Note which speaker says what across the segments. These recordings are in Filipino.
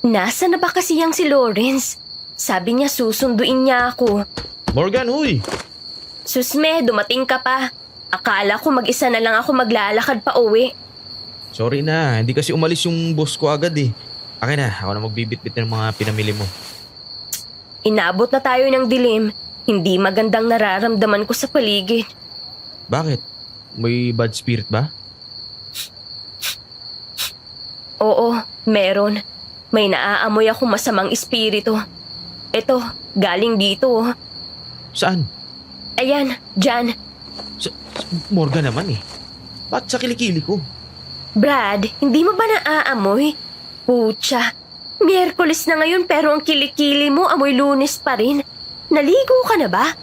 Speaker 1: Nasa na ba kasi yang si Lawrence? Sabi niya susunduin niya ako.
Speaker 2: Morgan, huy!
Speaker 1: Susme, dumating ka pa. Akala ko mag-isa na lang ako maglalakad pa uwi.
Speaker 2: Sorry na, hindi kasi umalis yung boss ko agad eh. Akin na, ako na magbibitbit ng mga pinamili mo.
Speaker 1: Inabot na tayo ng dilim. Hindi magandang nararamdaman ko sa paligid.
Speaker 2: Bakit? May bad spirit ba?
Speaker 1: Oo, meron. May naaamoy akong masamang espiritu. Ito, galing dito.
Speaker 2: Saan?
Speaker 1: Ayan, dyan.
Speaker 2: Morgan naman eh. Ba't sa kilikili ko?
Speaker 1: Brad, hindi mo ba naaamoy? Pucha, Miyerkules na ngayon pero ang kilikili mo amoy Lunes pa rin. Naligo ka na ba?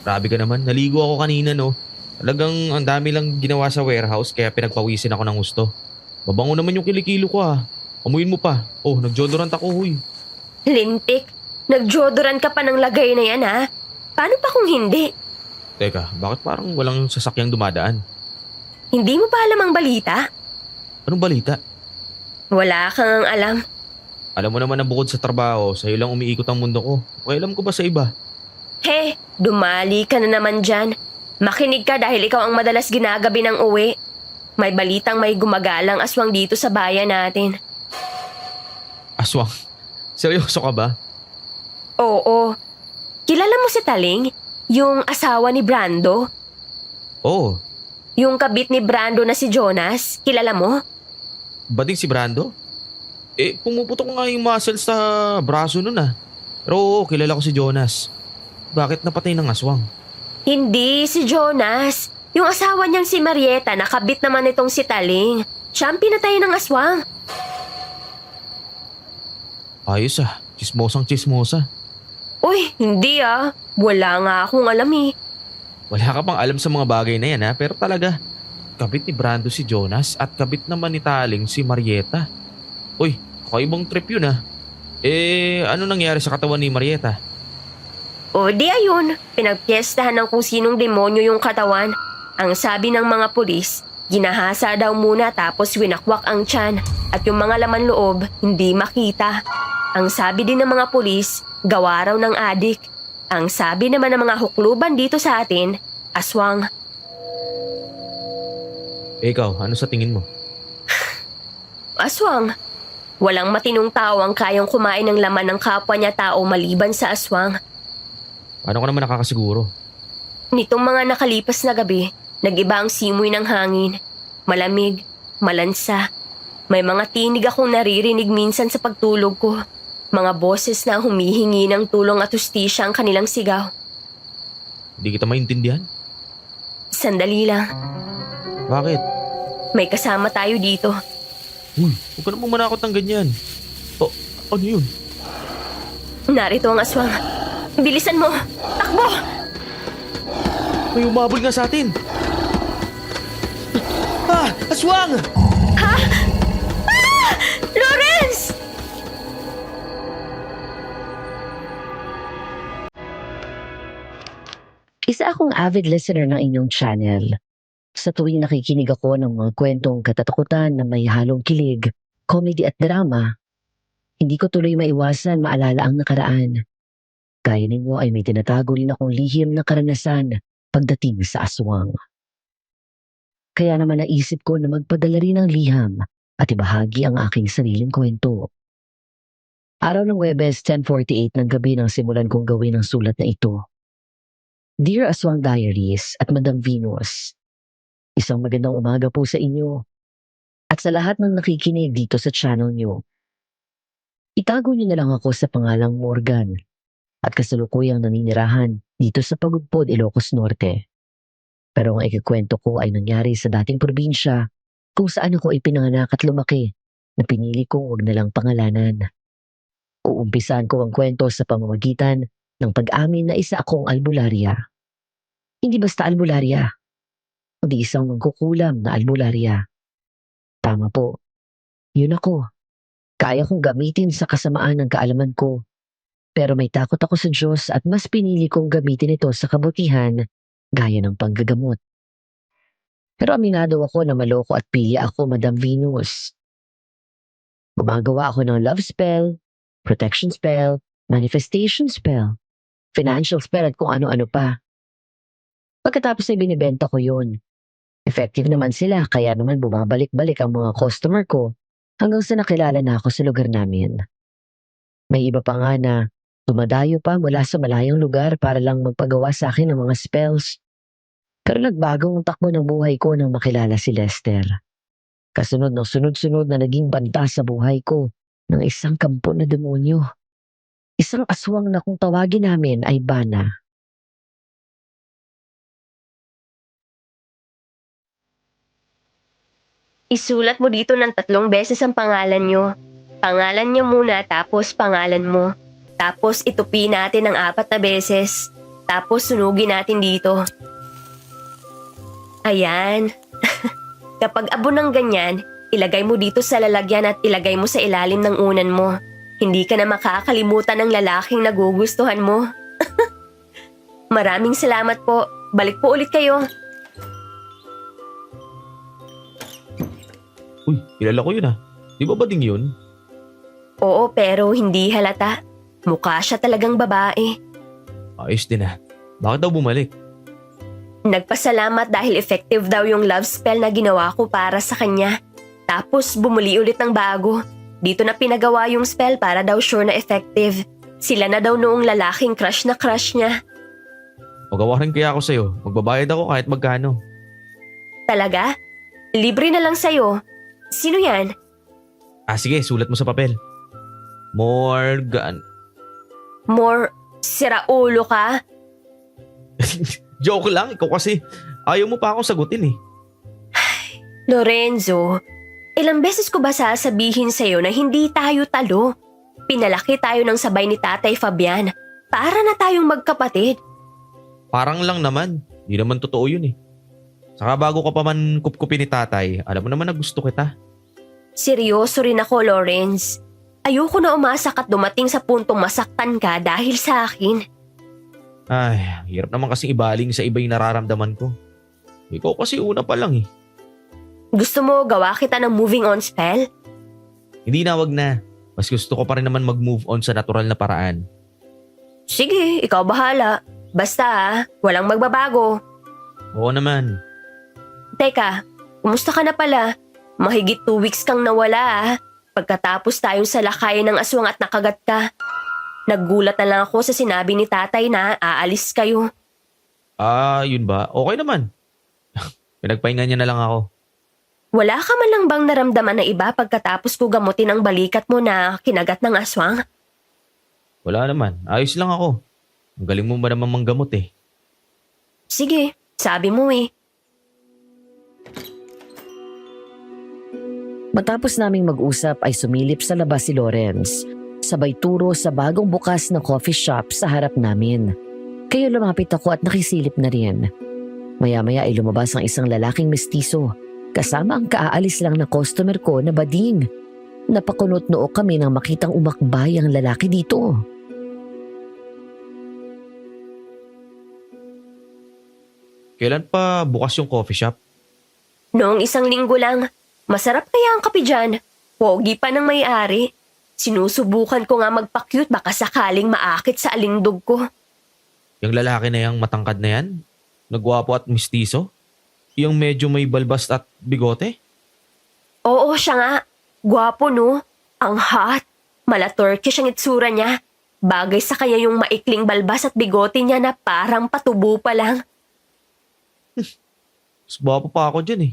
Speaker 2: Grabe ka naman, naligo ako kanina no. Talagang ang dami lang ginawa sa warehouse kaya pinagpawisin ako ng gusto. Mabango naman yung kilikilo ko ah. Amuyin mo pa. Oh, nag-deodorant ako huy.
Speaker 1: Lintik, nagjodoran ka pa ng lagay na yan ha? Paano pa kung hindi?
Speaker 2: Teka, bakit parang walang sasakyang dumadaan?
Speaker 1: Hindi mo pa alam ang balita?
Speaker 2: Anong balita?
Speaker 1: Wala kang alam.
Speaker 2: Alam mo naman na bukod sa trabaho, sa'yo lang umiikot ang mundo ko. Alam ko ba sa iba?
Speaker 1: He, dumali ka na naman dyan. Makinig ka dahil ikaw ang madalas ginagabi ng uwi. May balitang may gumagalang aswang dito sa bayan natin.
Speaker 2: Aswang? Seryoso ka ba?
Speaker 1: Oo. Kilala mo si Taling? Yung asawa ni Brando?
Speaker 2: Oo.
Speaker 1: Yung kabit ni Brando na si Jonas? Kilala mo?
Speaker 2: Bading si Brando? Pumuputok nga yung muscles sa braso nun ah. Pero oo, kilala ko si Jonas. Bakit napatay ng aswang?
Speaker 1: Hindi, si Jonas. Yung asawa niyang si Marieta, nakabit naman itong si Taling. Siya ang pinatay ng aswang.
Speaker 2: Ayos ah, chismosang chismosa.
Speaker 1: Uy, hindi ah. Wala nga akong alam eh.
Speaker 2: Wala ka pang alam sa mga bagay na yan ha, pero talaga, kabit ni Brando si Jonas at kabit naman ni Taling si Marieta. Uy, kakaibang trip yun ah. Ano nangyari sa katawan ni Marieta?
Speaker 1: O di ayun, pinagpiestahan ng kung sinong demonyo yung katawan. Ang sabi ng mga pulis, ginahasa daw muna tapos winakwak ang tiyan at yung mga laman loob hindi makita. Ang sabi din ng mga pulis, gawa raw ng adik. Ang sabi naman ng mga hukluban dito sa atin, aswang.
Speaker 2: Ikaw, ano sa tingin mo?
Speaker 1: Aswang. Walang matinong tao ang kayang kumain ng laman ng kapwa niya tao maliban sa aswang.
Speaker 2: Paano ka naman nakakasiguro?
Speaker 1: Nitong mga nakalipas na gabi, nag-iba ang simoy ng hangin. Malamig, malansa. May mga tinig akong naririnig minsan sa pagtulog ko. Mga boses na humihingi ng tulong at hustisya ang kanilang sigaw.
Speaker 2: Hindi kita maintindihan?
Speaker 1: Sandali lang,
Speaker 2: Bakit?
Speaker 1: may kasama tayo dito.
Speaker 2: Uy, huwag ka namang manakot ng ganyan. Ano yun?
Speaker 1: Narito ang aswang. Bilisan mo! Takbo!
Speaker 2: May umabol nga sa atin. Ah! Aswang!
Speaker 1: Lawrence!
Speaker 3: Isa akong avid listener ng inyong channel. Sa tuwing nakikinig ako ng mga kwentong katatakutan na may halong kilig, comedy at drama, hindi ko tuloy maiwasan maalala ang nakaraan. Gaya ninyo ay may tinatago rin akong lihim na karanasan pagdating sa aswang. Kaya naman naisip ko na magpadala rin ng liham at ibahagi ang aking sariling kwento. Araw ng Webes, 10:48 ng gabi nang simulan kong gawin ang sulat na ito. Dear Aswang Diaries at Madam Venus, isang magandang umaga po sa inyo at sa lahat ng nakikinig dito sa channel nyo. Itago niyo na lang ako sa pangalang Morgan at kasalukuyang naninirahan dito sa Pagudpod, Ilocos Norte. Pero ang ikikwento ko ay nangyari sa dating probinsya kung saan ako ipinanganak at lumaki na pinili kong wag na lang pangalanan. Uumpisahan ko ang kwento sa pamamagitan ng pag-amin na isa akong albularya. Hindi basta albularya, kundi isang mangkukulam na albularya. Tama po, yun ako. Kaya kong gamitin sa kasamaan ng kaalaman ko. Pero may takot ako sa Diyos at mas pinili kong gamitin ito sa kabutihan gaya ng panggagamot. Pero aminado ako na maloko at pilya ako, Madam Venus. Gumagawa ako ng love spell, protection spell, manifestation spell, financial spell at kung ano-ano pa. Pagkatapos ay binibenta ko yun. Effective naman sila kaya naman bumabalik-balik ang mga customer ko hanggang sa nakilala na ako sa lugar namin. May iba pa nga na dumadayo pa mula sa malayong lugar para lang magpagawa sa akin ng mga spells. Pero nagbago ang takbo ng buhay ko nang makilala si Lester. Kasunod ng sunod-sunod na naging banta sa buhay ko ng isang kampo na demonyo. Isang aswang na kung tawagin namin ay Bana.
Speaker 1: Isulat mo dito ng 3 beses ang pangalan nyo. Pangalan nyo muna tapos pangalan mo. Tapos itupi natin ng 4 na beses. Tapos sunugin natin dito. Ayan. Kapag abo ng ganyan, ilagay mo dito sa lalagyan at ilagay mo sa ilalim ng unan mo. Hindi ka na makakalimutan ng lalaking nagugustuhan mo. Maraming salamat po. Balik po ulit kayo.
Speaker 2: Uy, kilala ko yun ah. Di ba bading yun?
Speaker 1: Oo, pero hindi halata. Mukha siya talagang babae.
Speaker 2: Ayos din ah. Bakit daw bumalik?
Speaker 1: Nagpasalamat dahil effective daw yung love spell na ginawa ko para sa kanya. Tapos bumuli ulit ng bago. Dito na pinagawa yung spell para daw sure na effective. Sila na daw noong lalaking crush na crush niya.
Speaker 2: Magawa rin kaya ako sa'yo. Magbabayad ako kahit magkano.
Speaker 1: Talaga? Libre na lang sa'yo. Sino yan?
Speaker 2: Ah sige, sulat mo sa papel. Morgan.
Speaker 1: More siraulo ka?
Speaker 2: Joke lang, ikaw kasi. Ayaw mo pa akong sagutin eh.
Speaker 1: Lorenzo, ilang beses ko ba sasabihin sa'yo na hindi tayo talo? Pinalaki tayo ng sabay ni Tatay Fabian. Para na tayong magkapatid.
Speaker 2: Parang lang naman. Di naman totoo yun eh. Saka bago ka pa man kupkupin ni tatay, alam mo naman na gusto kita.
Speaker 1: Seryoso rin ako, Lawrence. Ayoko na umasak at dumating sa puntong masaktan ka dahil sa akin.
Speaker 2: Ay, hirap naman kasing ibaling sa iba yung nararamdaman ko. Ikaw kasi una pa lang eh.
Speaker 1: Gusto mo gawa kita ng moving on spell?
Speaker 2: Hindi na, wag na. Mas gusto ko pa rin naman mag-move on sa natural na paraan.
Speaker 1: Sige, ikaw bahala. Basta walang magbabago.
Speaker 2: Oo naman.
Speaker 1: Teka, kumusta ka na pala? Mahigit 2 weeks kang nawala Pagkatapos tayong salakayin ng aswang at nakagat ka. Naggulat na lang ako sa sinabi ni tatay na aalis kayo.
Speaker 2: Ah, yun ba? Okay naman. Pinagpahinga niya na lang ako.
Speaker 1: Wala ka man lang bang naramdaman na iba pagkatapos ko gamutin ang balikat mo na kinagat ng aswang?
Speaker 2: Wala naman. Ayos lang ako. Ang galing mo ba naman manggamot eh.
Speaker 1: Sige, sabi mo eh.
Speaker 3: Matapos naming mag-usap ay sumilip sa labas si Lawrence. Sabay turo sa bagong bukas na coffee shop sa harap namin. Kaya lumapit ako at nakisilip na rin. Maya-maya ay lumabas ang isang lalaking mestizo. Kasama ang kaaalis lang na customer ko na bading. Napakunot noo kami nang makitang umakbay ang lalaki dito.
Speaker 2: Kailan pa bukas yung coffee shop?
Speaker 1: Noong 1 linggo lang. Masarap kaya ang kape dyan. Pogi pa ng may-ari. Sinusubukan ko nga magpa-cute baka sakaling maakit sa alindog ko.
Speaker 2: Yung lalaki na yung matangkad na yan? Nagwapo at mistiso? Yung medyo may balbas at bigote?
Speaker 1: Oo, siya nga. Gwapo no. Ang hot. Mala-Turkish ang itsura niya. Bagay sa kanya yung maikling balbas at bigote niya na parang patubo pa lang.
Speaker 2: Mas gwapo pa ako dyan eh.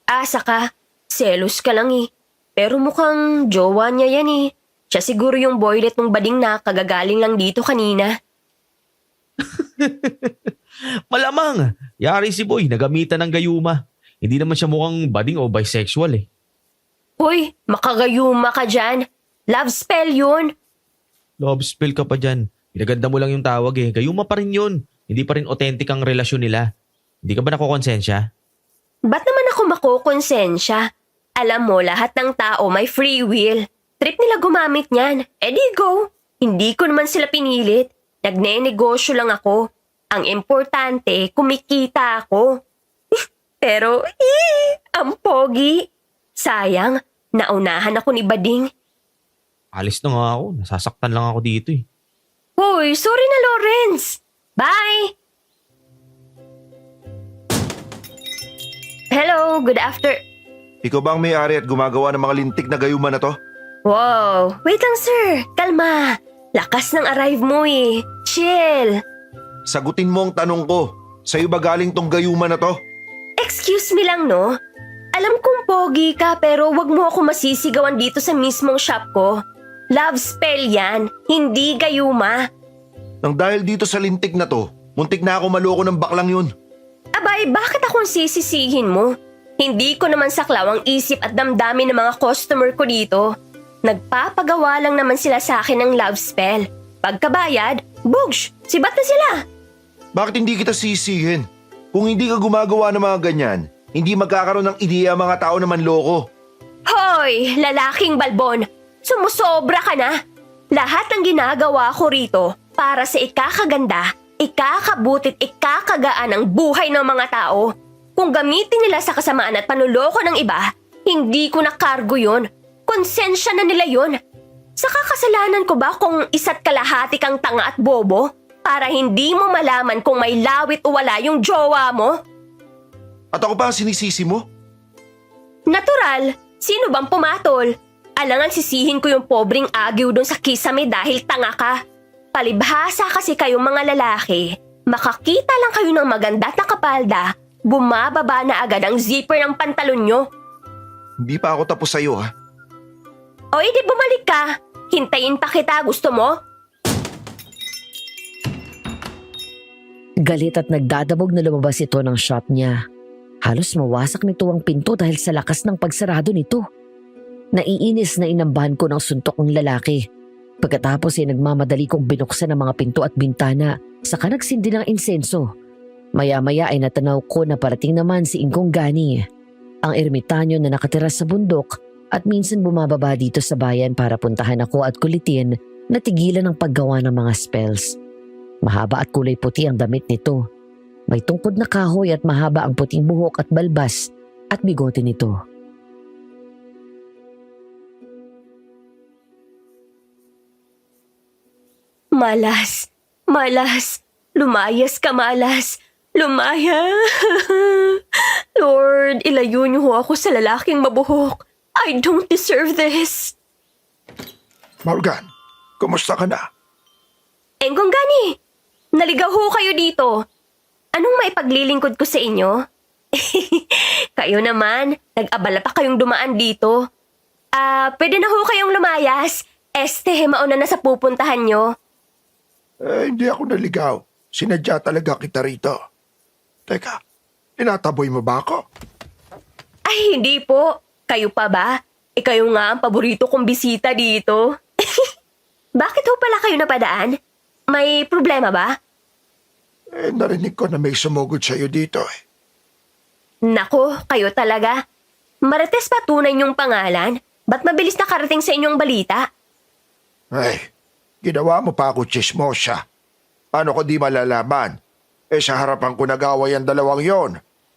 Speaker 1: Asa ka. Selos ka lang eh. Pero mukhang jowa niya yan eh. Siya siguro yung boylet mong bading na kagagaling lang dito kanina.
Speaker 2: Malamang! Yari si Boy, nagamitan ng gayuma. Hindi naman siya mukhang bading o bisexual eh.
Speaker 1: Hoy, makagayuma ka dyan. Love spell yun.
Speaker 2: Love spell ka pa dyan. Pinaganda mo lang yung tawag eh. Gayuma pa rin yun. Hindi pa rin authentic ang relasyon nila. Hindi ka ba nakokonsensya?
Speaker 1: Ba't naman ako makokonsensya? Alam mo, lahat ng tao may free will. Trip nila gumamit niyan. Eh di go. Hindi ko naman sila pinilit. Nagne-negosyo lang ako. Ang importante, kumikita ako. Pero, ang pogi. Sayang, Naunahan ako ni Bading.
Speaker 2: Alis na nga ako. Nasasaktan lang ako dito eh.
Speaker 1: Hoy, sorry na Lawrence. Bye! Hello, good after...
Speaker 4: Ikaw ba ang may-ari at gumagawa ng mga lintik na gayuma na to?
Speaker 1: Wow, wait lang sir. Kalma. Lakas ng arrive mo eh. Chill.
Speaker 4: Sagutin mo ang tanong ko. Sa'yo ba galing tong gayuma na to?
Speaker 1: Excuse me lang no. Alam kong pogi ka pero wag mo ako masisigawan dito sa mismong shop ko. Love spell yan, hindi gayuma.
Speaker 4: Nang dahil dito sa lintik na to, muntik na ako maloko ng baklang yun.
Speaker 1: Abay, bakit akong sisisihin mo? Hindi ko naman saklaw ang isip at damdamin ng mga customer ko dito. Nagpapagawa lang naman sila sa akin ng love spell. Pagkabayad, bugsh, sibat na sila.
Speaker 4: Bakit hindi kita sisihin? Kung hindi ka gumagawa ng mga ganyan, hindi magkakaroon ng ideya ang mga tao na manloko.
Speaker 1: Hoy, lalaking balbon, sumusobra ka na. Lahat ng ginagawa ko rito para sa ikakaganda, ikakabutit, ikakagaan ang buhay ng mga tao. Kung gamitin nila sa kasamaan at panuloko ng iba, hindi ko na cargo yun. Konsensya na nila yun. Sa kakasalanan ko ba kung isa't kalahati kang tanga at bobo para hindi mo malaman kung may lawit o wala yung jowa mo?
Speaker 4: At ako pa ang sinisisi mo?
Speaker 1: Natural, sino bang pumatol? Alangan sisihin ko yung pobreng agiw doon sa kisame dahil tanga ka. Palibhasa kasi kayong mga lalaki. Makakita lang kayo ng maganda at nakapalda, bumababa na agad ang zipper ng pantalon nyo.
Speaker 4: Hindi pa ako tapos sa'yo ha.
Speaker 1: O edi bumalik ka. Hintayin pa kita, gusto mo?
Speaker 3: Galit at nagdadabog na lumabas ito ng shop niya. Halos mawasak nito ang pinto dahil sa lakas ng pagsarado nito. Naiinis na inambahan ko ng suntok ng lalaki. Pagkatapos ay nagmamadali kong binuksan ang mga pinto at bintana, saka nagsindi ng insenso. Maya-maya ay natanaw ko na parating naman si Ingkong Gani, ang ermitanyo na nakatira sa bundok at minsan bumababa dito sa bayan para puntahan ako at kulitin na tigilan ang paggawa ng mga spells. Mahaba at kulay puti ang damit nito. May tungkod na kahoy at mahaba ang puting buhok at balbas at bigote nito.
Speaker 1: Malas, malas, lumayas ka malas, lumaya. Lord, ilayo niyo ako sa lalaking mabuhok. I don't deserve this.
Speaker 4: Morgan, kumusta ka na?
Speaker 1: Engkong Gani, naligaw ho kayo dito. Anong maipaglilingkod ko sa inyo? Kayo naman, nag-abala pa kayong dumaan dito. Pwede na ho kayong lumayas. Mauna na sa pupuntahan nyo.
Speaker 4: Hindi ako naligaw. Sinadya talaga kita rito. Teka, tinataboy mo ba ako?
Speaker 1: Ay, hindi po. Kayo pa ba? Kayo nga ang paborito kong bisita dito. Bakit ho pala kayo napadaan? May problema ba?
Speaker 4: Narinig ko na may sumugod sa'yo dito eh.
Speaker 1: Nako, kayo talaga. Marites pa tunay niyong pangalan? Ba't mabilis nakarating sa inyong balita?
Speaker 4: Ay, ginawa mo pa ako chismosa. Paano ko di malalaman? Sa harapan ko nag-away ang dalawang yon.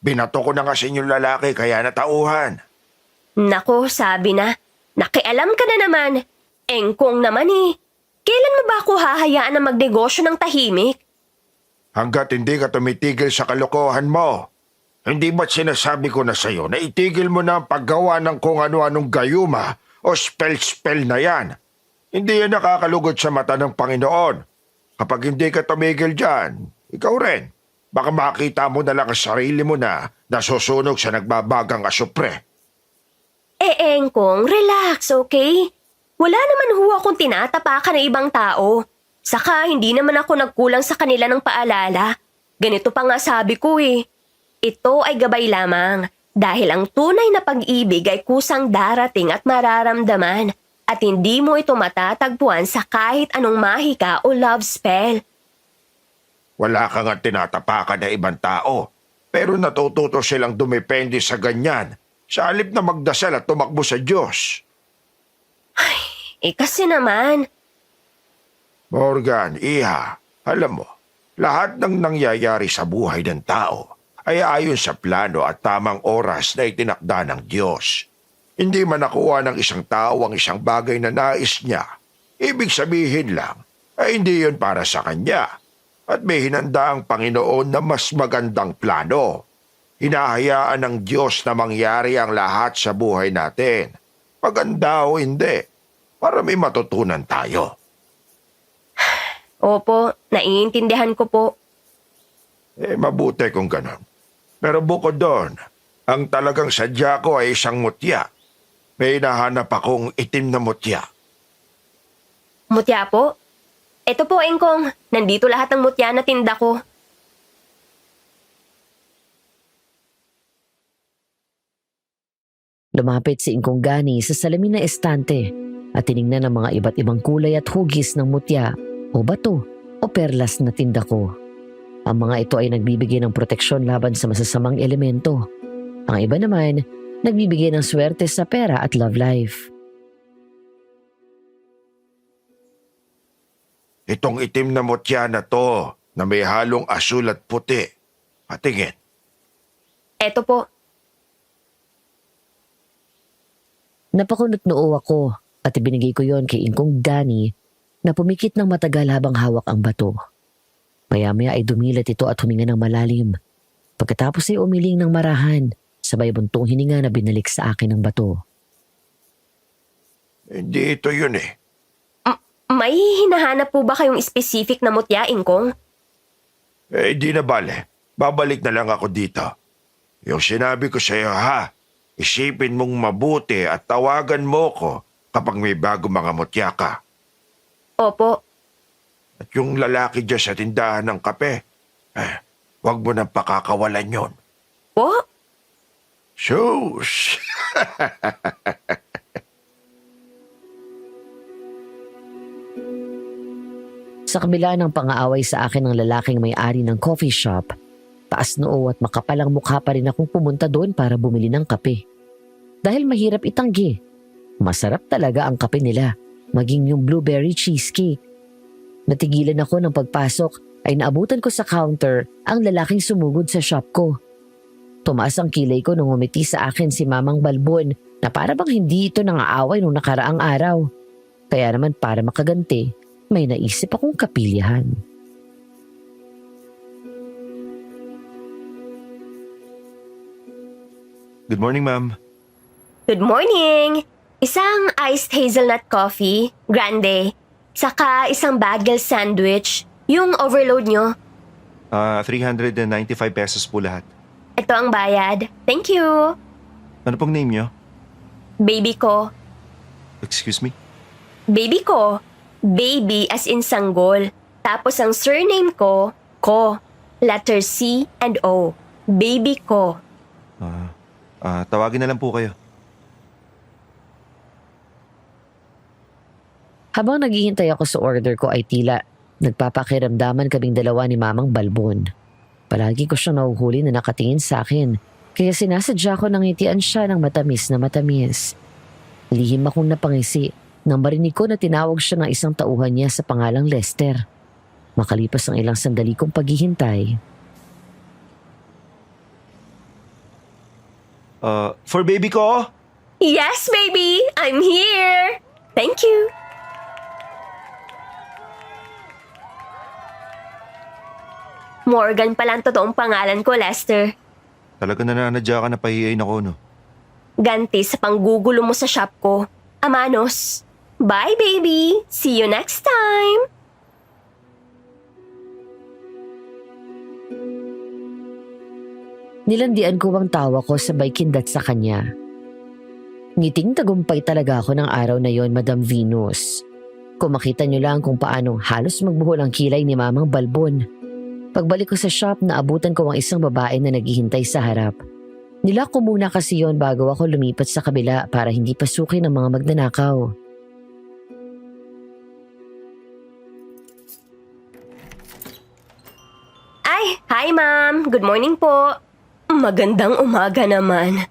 Speaker 4: Binato ko na kasi yung lalaki kaya natauhan.
Speaker 1: Nako, sabi na. Nakialam ka na naman. Engkong naman eh. Kailan mo ba ako hahayaan na magnegosyo ng tahimik?
Speaker 4: Hanggat hindi ka tumitigil sa kalokohan mo. Hindi ba't sinasabi ko na sa'yo na itigil mo na ang paggawa ng kung ano-anong gayuma o spell-spell na yan? Hindi yan nakakalugod sa mata ng Panginoon. Kapag hindi ka tumigil dyan, ikaw rin. Baka makita mo na lang ang sarili mo na nasusunog sa nagbabagang asupre.
Speaker 1: Engkong, relax, okay? Wala naman ho akong tinatapakan ng ibang tao. Saka hindi naman ako nagkulang sa kanila ng paalala. Ganito pa nga sabi ko eh. Ito ay gabay lamang dahil ang tunay na pag-ibig ay kusang darating at mararamdaman at hindi mo ito matatagpuan sa kahit anong mahika o love spell.
Speaker 4: Wala ka nga tinatapakan na ibang tao, pero natututo silang dumepende sa ganyan, sa halip na magdasal at tumakbo sa Diyos.
Speaker 1: Kasi naman,
Speaker 4: Morgan, Iha, alam mo, lahat ng nangyayari sa buhay ng tao ay ayon sa plano at tamang oras na itinakda ng Diyos. Hindi man nakuha ng isang tao ang isang bagay na nais niya, ibig sabihin lang ay hindi yun para sa kanya. At may hinanda ang Panginoon na mas magandang plano. Hinahayaan ng Diyos na mangyari ang lahat sa buhay natin. Maganda o hindi, para may matutunan tayo.
Speaker 1: Opo, naiintindihan ko po.
Speaker 4: Mabuti kung ganon. Pero bukod doon, ang talagang sadya ko ay isang mutya. May nahanap akong itim na mutya.
Speaker 1: Mutya po? Ito po, Engkong. Nandito lahat ng mutya na tinda ko.
Speaker 3: Lumapit si Ingkong Gani sa salamin na estante at tiningnan ang mga iba't ibang kulay at hugis ng mutya o bato o perlas na tinda ko. Ang mga ito ay nagbibigay ng proteksyon laban sa masasamang elemento. Ang iba naman, nagbibigay ng swerte sa pera at love life.
Speaker 4: Itong itim na mutya na to na may halong asul at puti. Patingin.
Speaker 1: Ito po.
Speaker 3: Napakunot noo ako at ibinigay ko yon kay Ingkong Gani na pumikit ng matagal habang hawak ang bato. Maya-maya ay dumilat ito at huminga ng malalim. Pagkatapos ay umiling ng marahan, sabay buntong hininga na binalik sa akin ang bato.
Speaker 4: Hindi ito yun eh.
Speaker 1: May hinahanap po ba kayong specific na mutya, Ingkong?
Speaker 4: Di na bale. Babalik na lang ako dito. Yung sinabi ko sa'yo ha, isipin mong mabuti at tawagan mo ko kapag may bago mga mutya ka.
Speaker 1: Opo.
Speaker 4: At yung lalaki dyan sa tindahan ng kape, huwag mo nang pakakawalan yon.
Speaker 1: Po?
Speaker 4: Sus!
Speaker 3: Sa kabila ng pang-aaway sa akin ng lalaking may-ari ng coffee shop, taas noo at makapalang mukha pa rin akong pumunta doon para bumili ng kape. Dahil mahirap itanggi, masarap talaga ang kape nila, maging yung blueberry cheesecake. Natigilan ako ng pagpasok ay naabutan ko sa counter ang lalaking sumugod sa shop ko. Tumaas ang kilay ko nung umiti sa akin si Mamang Balbon na para bang hindi ito nangaaway nung nakaraang araw. Kaya naman para makaganti, may naisip akong kapilyahan.
Speaker 5: Good morning, ma'am.
Speaker 1: Good morning! Isang iced hazelnut coffee, grande. Saka isang bagel sandwich. Yung overload nyo.
Speaker 5: 395 pesos po lahat.
Speaker 1: Ito ang bayad. Thank you.
Speaker 5: Ano pong name nyo?
Speaker 1: Baby ko.
Speaker 5: Excuse me?
Speaker 1: Baby ko. Baby as in sanggol. Tapos ang surname ko, Ko. Letter C and O. Baby ko.
Speaker 5: Tawagin na lang po kayo.
Speaker 3: Habang naghihintay ako sa order ko ay tila nagpapakiramdaman kaming dalawa ni Mamang Balbon. Palagi ko siyang nahuhuli na nakatingin sa akin, kaya sinasadya ko nang ngitian siya ng matamis na matamis. Lihim akong napangisi nang marinig ko na tinawag siya ng isang tauhan niya sa pangalang Lester. Makalipas ang ilang sandali kong paghihintay.
Speaker 5: For baby ko?
Speaker 1: Yes, baby! I'm here! Thank you! Morgan pala ang totoong pangalan ko, Lester.
Speaker 5: Talaga nananadya ka na pahihayin ako, no?
Speaker 1: Ganti sa panggugulo mo sa shop ko. Amanos. Bye, baby! See you next time!
Speaker 3: Nilandian ko ang tawa ko sabay kindat sa kanya. Ngiting tagumpay talaga ako ng araw na yon, Madam Venus. Kung makita niyo lang kung paano halos magbuhol ang kilay ni Mamang Balbon. Pagbalik ko sa shop, naabutan ko ang isang babae na naghihintay sa harap. Nilak ko muna kasi yon bago ako lumipat sa kabila para hindi pasukin ng mga magnanakaw.
Speaker 1: Ay, hi ma'am. Good morning po. Magandang umaga naman.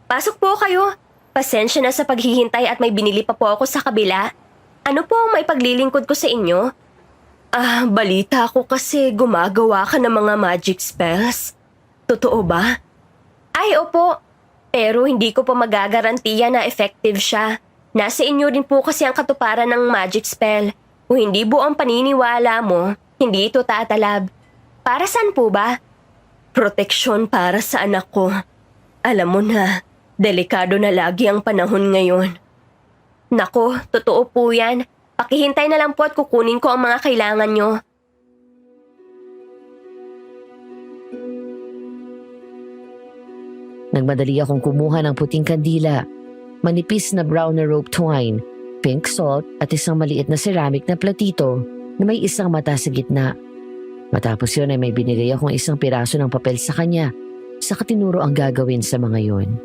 Speaker 1: Pasok po kayo. Pasensya na sa paghihintay at may binili pa po ako sa kabila. Ano po ang may paglilingkod ko sa inyo? Balita ko kasi gumagawa ka ng mga magic spells. Totoo ba? Ay, opo. Pero hindi ko po magagarantiya na effective siya. Nasa inyo rin po kasi ang katuparan ng magic spell. Kung hindi buong paniniwala mo, hindi ito tatalab. Para saan po ba? Proteksyon para sa anak ko. Alam mo na, delikado na lagi ang panahon ngayon. Nako, totoo po yan. Pakihintay na lang po at kukunin ko ang mga kailangan nyo.
Speaker 3: Nagmadali akong kumuha ng puting kandila, manipis na brown na rope twine, pink salt at isang maliit na ceramic na platito na may isang mata sa gitna. Matapos yun ay may binigay akong isang piraso ng papel sa kanya, saka tinuro ang gagawin sa mga yun.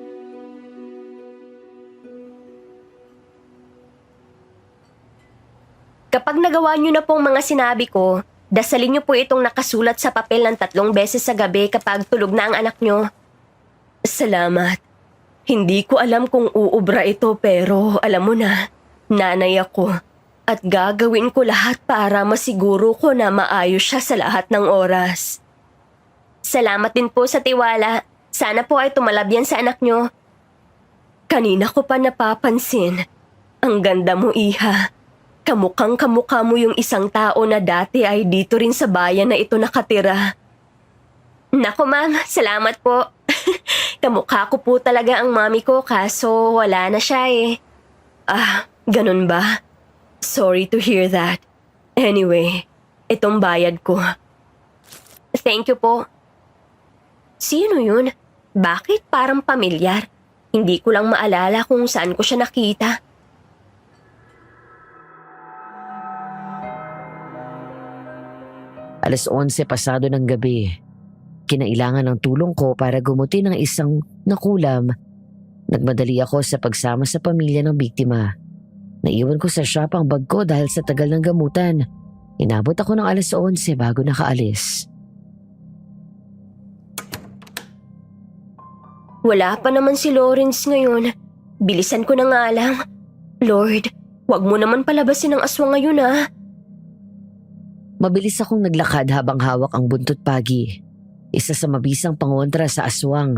Speaker 1: Kapag nagawa nyo na pong mga sinabi ko, dasalin nyo po itong nakasulat sa papel ng 3 beses sa gabi kapag tulog na ang anak nyo. Salamat. Hindi ko alam kung uubra ito pero alam mo na, nanay ako. At gagawin ko lahat para masiguro ko na maayos siya sa lahat ng oras. Salamat din po sa tiwala. Sana po ay tumalab yan sa anak nyo. Kanina ko pa napapansin. Ang ganda mo, Iha. Kamukhang kamukha mo yung isang tao na dati ay dito rin sa bayan na ito nakatira. Naku ma'am, salamat po. Kamukha ko po talaga ang mami ko kaso wala na siya eh. Ganun ba? Sorry to hear that. Anyway, itong bayad ko. Thank you po. Sino yun? Bakit parang pamilyar? Hindi ko lang maalala kung saan ko siya nakita.
Speaker 3: Alas 11 pasado ng gabi. Kinailangan ng tulong ko para gumutin ng isang nakulam. Nagmadali ako sa pagsama sa pamilya ng biktima. Naiwan ko sa shop ang bag ko dahil sa tagal ng gamutan. Inabot ako ng alas 11 bago nakaalis.
Speaker 1: Wala pa naman si Lawrence ngayon. Bilisan ko na nga lang. Lord, wag mo naman palabasin ang aswang ngayon ah.
Speaker 3: Mabilis akong naglakad habang hawak ang buntot pagi. Isa sa mabisang pangontra sa aswang.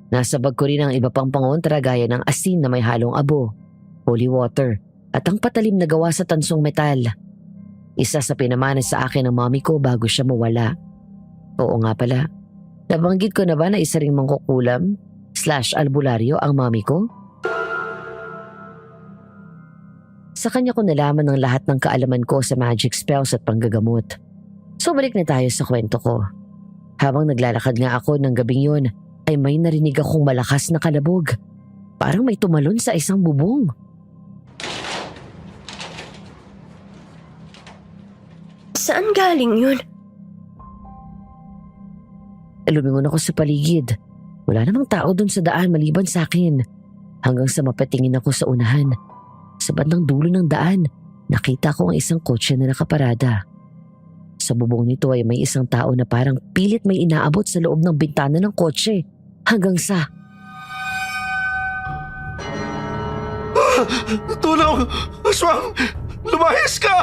Speaker 3: Nasa bag ko rin ang iba pang pangontra gaya ng asin na may halong abo, holy water, at ang patalim na gawa sa tansong metal. Isa sa pinamana sa akin ng mami ko bago siya mawala. Oo nga pala, nabanggit ko na ba na isa ring mangkukulam/albularyo ang mami ko? Sa kanya ko nalaman ng lahat ng kaalaman ko sa magic spells at panggagamot. So balik na tayo sa kwento ko. Habang naglalakad nga ako ng gabing yun, ay may narinig akong malakas na kalabog. Parang may tumalon sa isang bubong.
Speaker 1: Saan galing yun?
Speaker 3: Lumingon ako sa paligid. Wala namang tao doon sa daan maliban sa akin. Hanggang sa mapatingin ako sa unahan. Sa bandang dulo ng daan, nakita ko ang isang kotse na nakaparada. Sa bubong nito ay may isang tao na parang pilit may inaabot sa loob ng bintana ng kotse. Hanggang sa...
Speaker 5: Tulong! Aswang! Lumayas ka!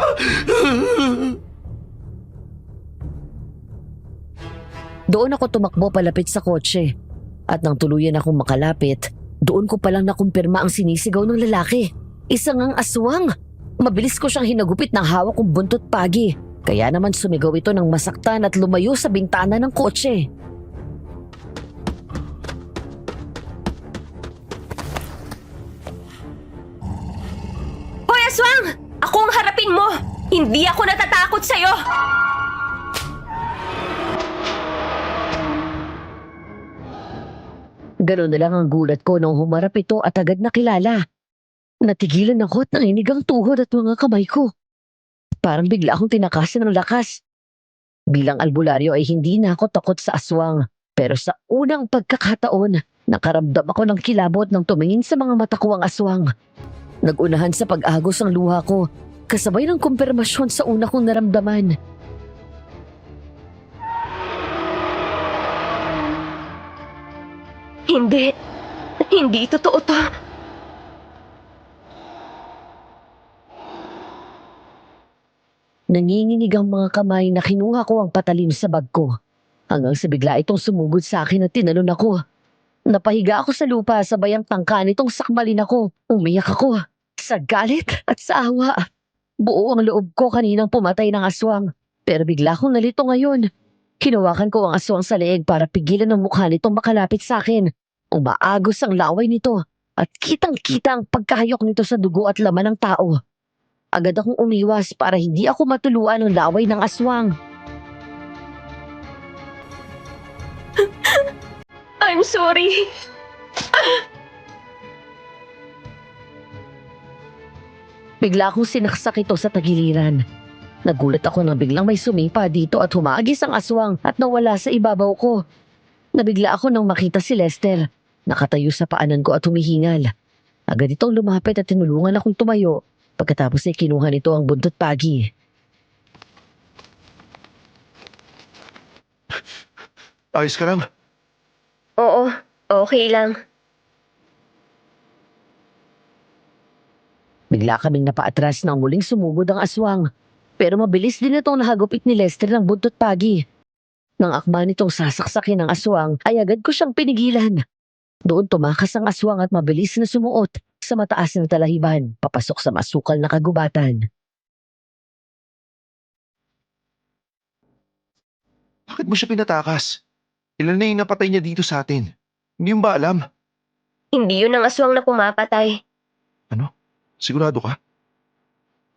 Speaker 3: Doon ako tumakbo palapit sa kotse. At nang tuluyan akong makalapit, doon ko palang nakumpirma ang sinisigaw ng lalaki. Isang ang aswang. Mabilis ko siyang hinagupit ng hawak kong buntot pagi. Kaya naman sumigaw ito ng masaktan at lumayo sa bintana ng kotse.
Speaker 1: Hoy aswang! Ako ang harapin mo! Hindi ako natatakot sa'yo!
Speaker 3: Ganun na lang ang gulat ko nung humarap ito at agad nakilala. Natigilan ako at nanginig ang tuhod at mga kamay ko. Parang bigla akong tinakasan ng lakas. Bilang albularyo ay hindi na ako takot sa aswang. Pero sa unang pagkakataon, nakaramdam ako ng kilabot nang tumingin sa mga mata ko ang aswang. Nagunahan sa pag-agos ang luha ko, kasabay ng kumpirmasyon sa una kong naramdaman.
Speaker 1: Hindi. Hindi totoo to.
Speaker 3: Nanginginig ang mga kamay na kinuha ko ang patalim sa bag ko. Hanggang sa bigla itong sumugod sa akin at tinalon ako. Napahiga ako sa lupa sabay ang tangka nitong sakmalin ako. Umiyak ako sa galit at sa awa. Buo ang loob ko kaninang pumatay ng aswang. Pero bigla akong nalito ngayon. Hinawakan ko ang aswang sa leeg para pigilan ang mukha nitong makalapit sa akin. Umaagos ang laway nito at kitang-kita ang pagkahayok nito sa dugo at laman ng tao. Agad akong umiwas para hindi ako matuluan ng laway ng aswang.
Speaker 1: I'm sorry.
Speaker 3: Bigla akong sinaksak ito sa tagiliran. Nagulat ako nang biglang may sumipa dito at humagis ang aswang at nawala sa ibabaw ko. Nabigla ako nang makita si Lester. Nakatayo sa paanan ko at humihingal. Agad itong lumapit at tinulungan akong tumayo. Pagkatapos ay kinuha nito ang buntot pagi.
Speaker 5: Ayos ka lang?
Speaker 1: Oo, okay lang.
Speaker 3: Bigla kaming napaatras nang muling sumugod ang aswang. Pero mabilis din itong nahagupit ni Lester ng buntot pagi. Nang akma nitong sasaksakin ng aswang ay agad ko siyang pinigilan. Doon tumakas ang aswang at mabilis na sumuot sa mataas na talahiban papasok sa masukal na kagubatan.
Speaker 5: Bakit mo siya pinatakas? Ilan na yung napatay niya dito sa atin? Hindi mo ba alam?
Speaker 1: Hindi yun ang aswang na pumapatay.
Speaker 5: Sigurado ka?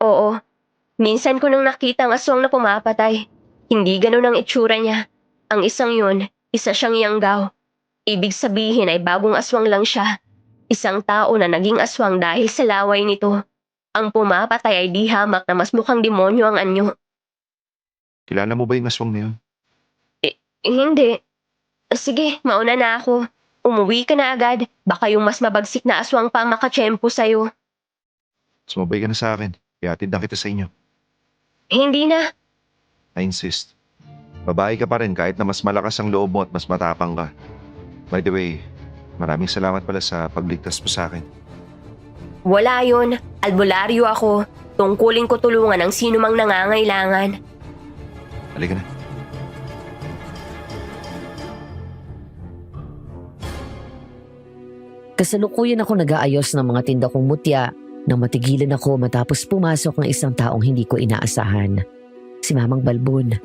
Speaker 1: Oo. Minsan ko nang nakita ang aswang na pumapatay. Hindi ganun ang itsura niya. Ang isang yun, isa siyang yanggaw. Ibig sabihin ay bagong aswang lang siya. Isang tao na naging aswang dahil sa laway nito. Ang pumapatay ay di hamak na mas mukhang demonyo ang anyo.
Speaker 5: Kilala mo ba yung aswang na yun?
Speaker 1: Hindi. Sige, mauna na ako. Umuwi ka na agad. Baka yung mas mabagsik na aswang pa ang makatsyempo sa'yo.
Speaker 5: Sumabay ka na sa akin. Ihatid na kita sa inyo.
Speaker 1: Hindi na.
Speaker 5: I insist. Babae ka pa rin kahit na mas malakas ang loob mo at mas matapang ka. By the way, maraming salamat pala sa pagligtas mo sa akin.
Speaker 1: Wala yun. Albularyo ako. Tungkulin ko tulungan ang sino mang nangangailangan.
Speaker 5: Halika na.
Speaker 3: Kasalukuyan ako nag-aayos ng mga tinda kong mutya nang matigilan ako matapos pumasok ng isang taong hindi ko inaasahan. Si Mamang Balbon.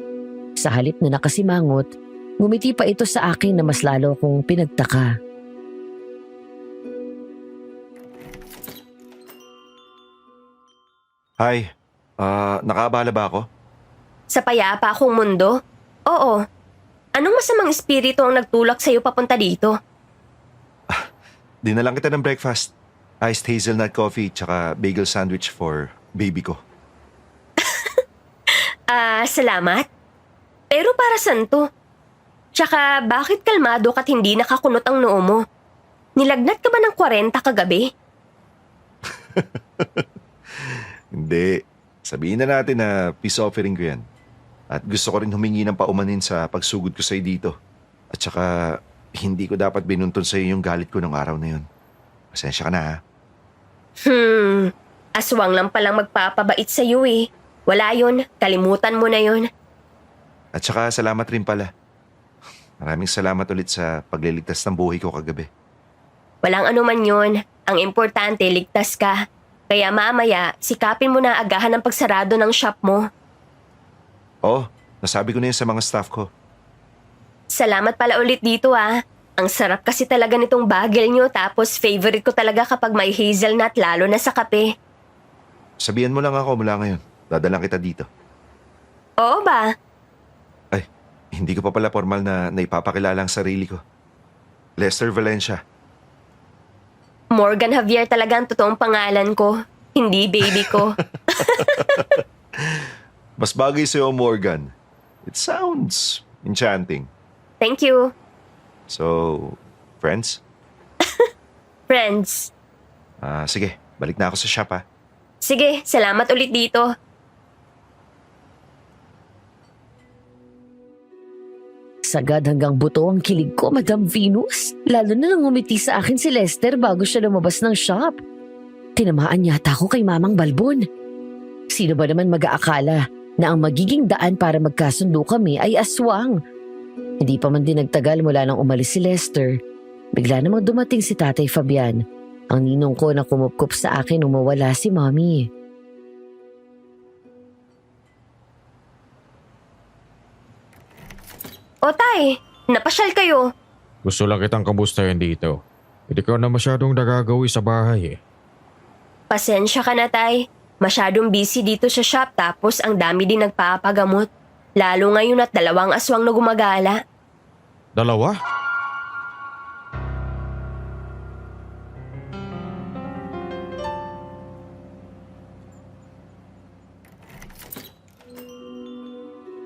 Speaker 3: Sa halip na nakasimangot, ngumiti pa ito sa akin na mas lalo kong pinagtaka.
Speaker 5: Hi. Nakaabala ba ako?
Speaker 1: Sa payapa akong mundo? Oo. Anong masamang espiritu ang nagtulak sa'yo papunta dito?
Speaker 5: Dinalang kita ng breakfast. Iced hazelnut coffee tsaka bagel sandwich for baby ko.
Speaker 1: Salamat. Pero para saan to? Tsaka bakit kalmado ka't hindi nakakunot ang noo mo? Nilagnat ka ba ng 40 kagabi?
Speaker 5: Hindi. Sabihin na natin na peace offering ko yan. At gusto ko rin humingi ng paumanin sa pagsugod ko sa'yo dito. At saka hindi ko dapat binuntun sa'yo yung galit ko ng araw na yun. Pasensya ka na ha.
Speaker 1: Aswang lang palang magpapabait sa'yo eh. Wala yun, kalimutan mo na yun.
Speaker 5: At saka salamat rin pala. Maraming salamat ulit sa pagliligtas ng buhay ko kagabi.
Speaker 1: Walang anuman yun. Ang importante, ligtas ka. Kaya mamaya, sikapin mo na agahan ang pagsarado ng shop mo.
Speaker 5: Oo, nasabi ko na yun sa mga staff ko.
Speaker 1: Salamat pala ulit dito ah. Ang sarap kasi talaga nitong bagel nyo tapos favorite ko talaga kapag may hazelnut lalo na sa kape.
Speaker 5: Sabihan mo lang ako mula ngayon. Dadalang kita dito.
Speaker 1: Oo ba?
Speaker 5: Ay, hindi ko pa pala formal na naipapakilala ang sarili ko. Lester Valencia.
Speaker 1: Morgan Javier talaga ang totoong pangalan ko. Hindi baby ko.
Speaker 5: Mas bagay sa'yo, Morgan. It sounds enchanting.
Speaker 1: Thank you.
Speaker 5: So, friends?
Speaker 1: Friends.
Speaker 5: Sige, balik na ako sa shop ha.
Speaker 1: Sige, salamat ulit dito.
Speaker 3: Sagad hanggang buto ang kilig ko, Madam Venus. Lalo na nang ngumiti sa akin si Lester bago siya lumabas ng shop. Tinamaan yata ako kay Mamang Balbon. Sino ba naman mag-aakala na ang magiging daan para magkasundo kami ay aswang? Hindi pa man din nagtagal mula nang umalis si Lester Bigla namang dumating si Tatay Fabian, ang ninong ko na kumupkup sa akin nung mawala si Mommy.
Speaker 1: O tay, napasyal kayo.
Speaker 6: Gusto lang kitang kamustahin dito. Hindi ka na masyadong nagagawi sa bahay eh.
Speaker 1: Pasensya ka na tay. Masyadong busy dito sa shop tapos ang dami din nagpapagamot. Lalo ngayon at 2 aswang na gumagala.
Speaker 6: Dalawa?